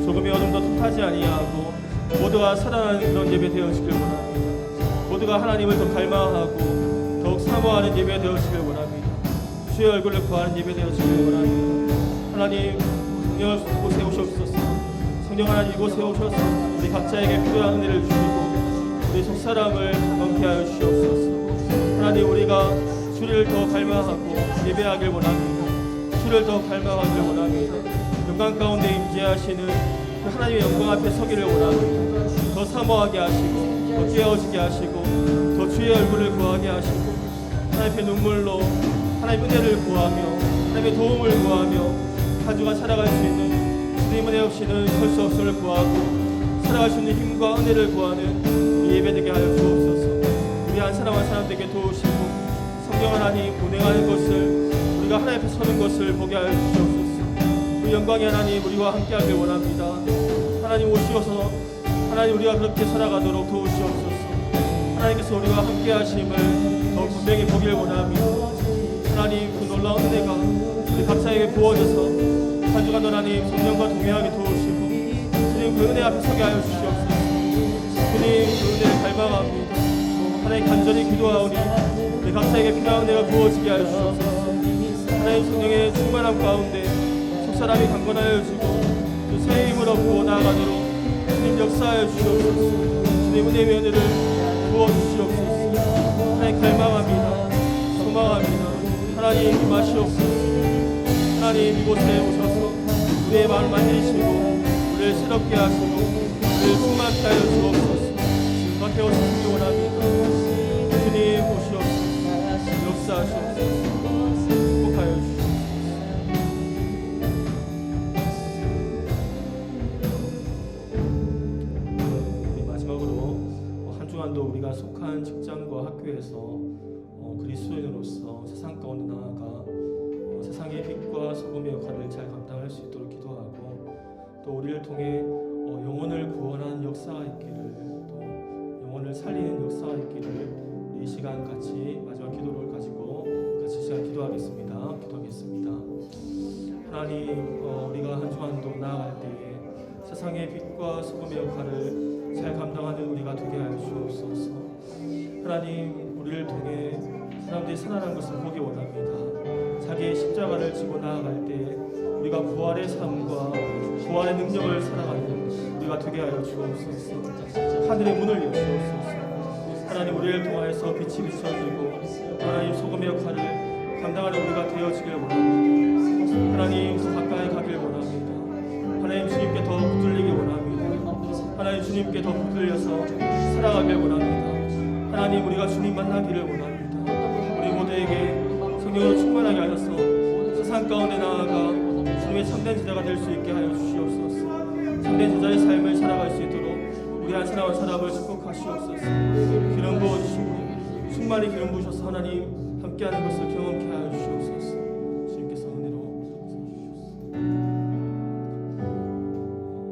조금의 어둠도 틈타지 아니하고 모두가 살아나는 그런 예배 되어지길 원합니다. 모두가 하나님을 더 갈망하고 더욱 사모하는 예배 되어지길 원합니다. 주의 얼굴을 구하는 예배 되어지길 원합니다. 하나님, 성령을 이곳에 오시옵소서. 성령 하나님, 이곳에 오셔서 우리 각자에게 필요한 은혜를 주시고 우리 속사람을 강건케 하여 주시옵소서. 하나님, 우리가 주를 더 갈망하고 예배하길 원합니다. 주를 더 갈망하길 원합니다. 영광 가운데 임재하시는 그 하나님의 영광 앞에 서기를 원합니다. 더 사모하게 하시고, 더 깨어지게 하시고, 더 주의 얼굴을 구하게 하시고, 하나님의 눈물로 하나님의 은혜를 구하며 하나님의 도움을 구하며 한 주간 살아갈 수 있는 주님 은혜 없이는 설 수 없음을 구하고 살아갈 수 있는 힘과 은혜를 구하는 이 예배되게 하여 주옵소서. 우리 한 사람 한 사람에게 도우시고 성령 하나님 운행하는 것을, 우리가 하나님 앞에 서는 것을 보게 하여 주시옵소서. 그 영광의 하나님, 우리와 함께하길 원합니다. 하나님 오시어서 하나님 우리가 그렇게 살아가도록 도우시옵소서. 하나님께서 우리와 함께하심을 더 분명히 보길 원합니다. 하나님, 그 놀라운 은혜가 우리 각자에게 부어져서 한 주간 하나님 성령과 동행하게 도우시고 주님 그 은혜 앞에 서게 하여 주시옵소서. 주님 그 은혜를 갈망합니다. 하나님 간절히 기도하오니 우리 각자에게 필요한 은혜가 부어지게 하여 주옵소서. 하나님 성령의 충만함 가운데 속사람이 강건하여지고 그 새 힘을 얻고 나아가도록 주님 역사하여 주시옵소서. 주님 은혜의 은혜를 부어주시옵소서. 하나님 갈망합니다. 소망합니다. 하나님 임하시옵소서. 하나님 이곳에 오셔서 우리의 마음을 만지시고 우리를 새롭게 하시고 우리를 충만케 하여 주옵소서. 지금과 태워주시기 원합니다. 주님 오시옵소서. 역사하시옵소서. 축복하여 주시옵소서. 마지막으로 한 주간도 우리가 속한 직장과 학교에서 그리스도인으로서 세상 가운데 나아가 세상의 빛과 소금의 역할을 잘 감당할 수 있도록 기도하고, 또 우리를 통해 영혼을 구원하는 역사가 있기를, 또 영혼을 살리는 역사가 있기를 우리 이 시간 같이 마지막 기도를 가지고 같이 시간 기도하겠습니다. 하나님, 우리가 한 주간도 나아갈 때에 세상의 빛과 소금의 역할을 잘 감당하는 우리가 되게 하여 주옵소서. 하나님, 우리를 통해 사람들이 살아나는 것을 보기 원합니다. 자기의 십자가를 지고 나아갈 때 우리가 부활의 삶과 부활의 능력을 살아가는 우리가 되게 하여 주옵소서. 하늘의 문을 여시옵소서. 하나님, 우리를 통하여서 빛이 비춰지고 하나님 소금의 역할을 감당하는 우리가 되어지길 원합니다. 하나님, 더 가까이 가길 원합니다. 하나님, 주님께 더 붙들리길 원합니다. 하나님, 주님께 더 붙들려서 살아가길 원합니다. 하나님, 우리가 주님 만나기를 원합니다. 우리 모두에게 성령으로 충만하게 하셔서 세상 가운데 나아가 주님의 참된 제자가 될 수 있게 하여 주시옵소서. 참된 제자의 삶을 살아갈 수 있도록 우리 한 사람 한 사람을 축복하시옵소서. 기름 부어주시고 충만히 기름 부으셔서 하나님 함께하는 것을 경험케 하여 주시옵소서. 주님께서 은혜로 주시옵소서.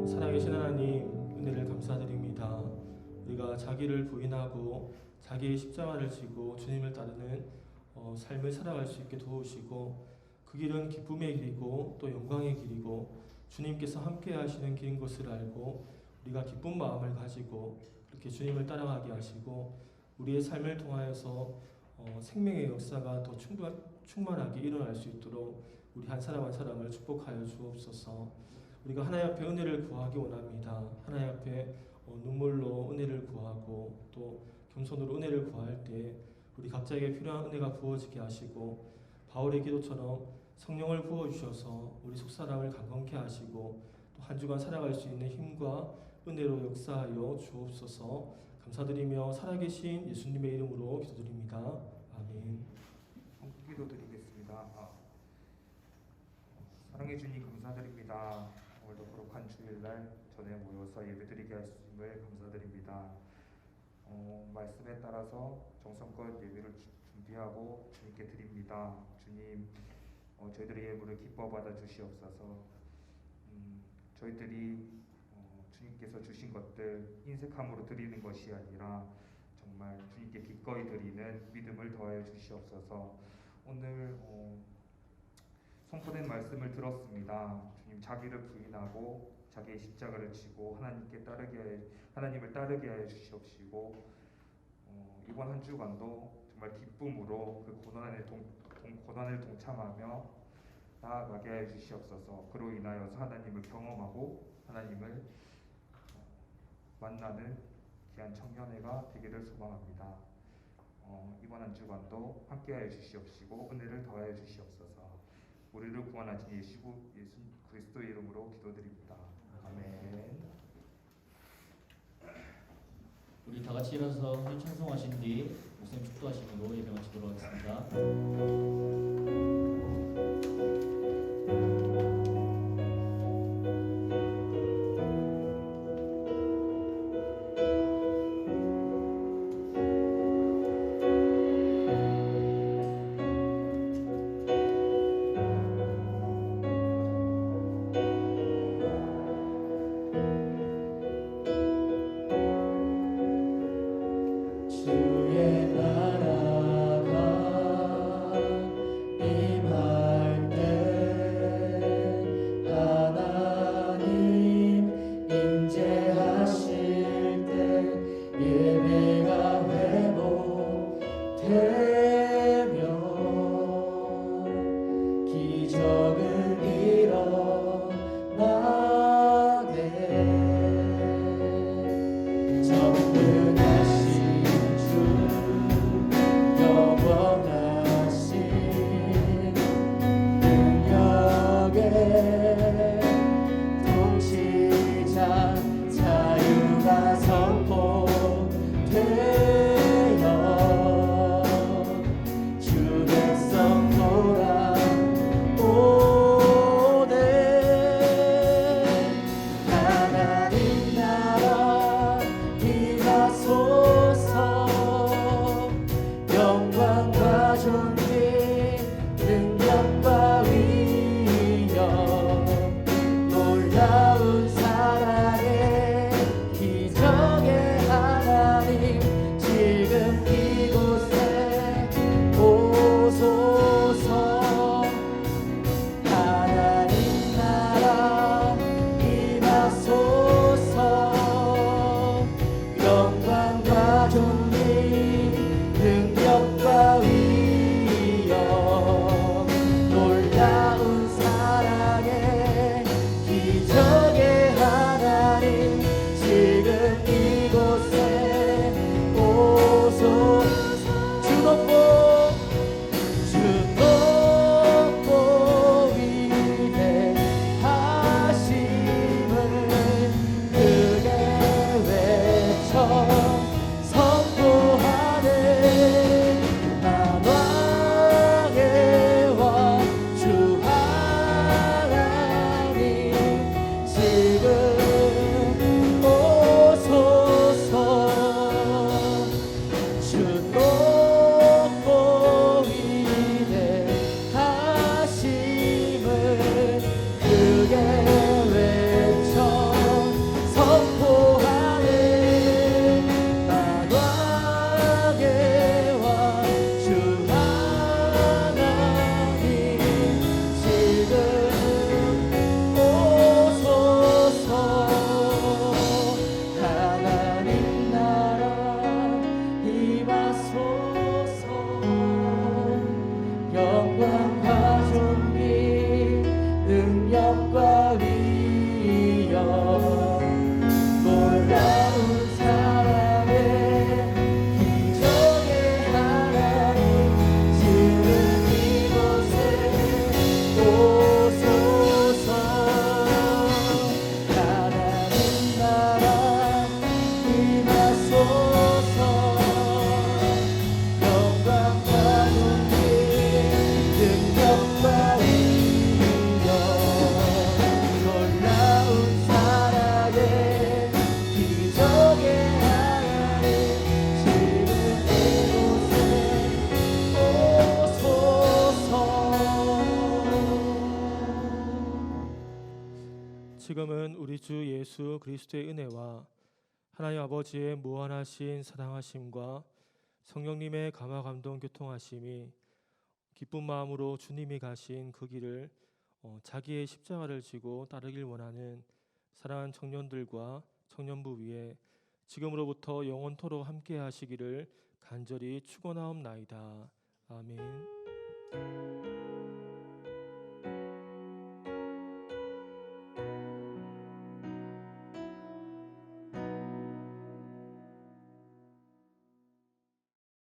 살아계신 하나님, 은혜를 감사드립니다. 우리가 자기를 부인하고 자기의 십자가를 지고 주님을 따르는 삶을 살아갈 수 있게 도우시고, 그 길은 기쁨의 길이고 또 영광의 길이고 주님께서 함께 하시는 길인 것을 알고 우리가 기쁜 마음을 가지고 그렇게 주님을 따라가게 하시고 우리의 삶을 통하여서 생명의 역사가 더 충만하게 일어날 수 있도록 우리 한 사람 한 사람을 축복하여 주옵소서. 우리가 하나님 앞에 은혜를 구하기 원합니다. 하나님 앞에 눈물로 은혜를 구하고 또 겸손으로 은혜를 구할 때 우리 각자에게 필요한 은혜가 부어지게 하시고 바울의 기도처럼 성령을 부어주셔서 우리 속사람을 강건케 하시고 또 한 주간 살아갈 수 있는 힘과 은혜로 역사하여 주옵소서. 감사드리며 살아계신 예수님의 이름으로 기도드립니다. 아멘.
기도드리겠습니다. 사랑해 주님 감사드립니다. 오늘도 거룩한 주일날 전에 모여서 예배드리게 하심을 감사드립니다. 말씀에 따라서 정성껏 예배를 준비하고 주님께 드립니다. 주님, 저희들의 예물을 기뻐 받아 주시옵소서. 저희들이 주님께서 주신 것들 인색함으로 드리는 것이 아니라 정말 주님께 기꺼이 드리는 믿음을 더하여 주시옵소서. 오늘 선포된 말씀을 들었습니다. 주님, 자기를 부인하고 자기의 십자가를 지고 하나님을 따르게 하여 주시옵시고 이번 한 주간도 정말 기쁨으로 그 고난을 동참하며 나아가게 하여 주시옵소서. 그로 인하여서 하나님을 경험하고 하나님을 만나는 귀한 청년회가 되기를 소망합니다. 이번 한 주간도 함께하여 주시옵시고 은혜를 더하여 주시옵소서. 우리를 구원하신 예수 그리스도의 이름으로 기도드립니다. 아멘.
우리 다 같이 일어서 한 찬송하신 뒤 목사님 축도하심으로 예배 마치도록 하겠습니다.
주의 나라가
지금은 우리 주 예수 그리스도의 은혜와 하나님 아버지의 무한하신 사랑하심과 성령님의 감화 감동 교통하심이 기쁜 마음으로 주님이 가신 그 길을 자기의 십자가를 지고 따르길 원하는 사랑하는 청년들과 청년부 위에 지금으로부터 영원토록 함께 하시기를 간절히 축원하옵나이다. 아멘.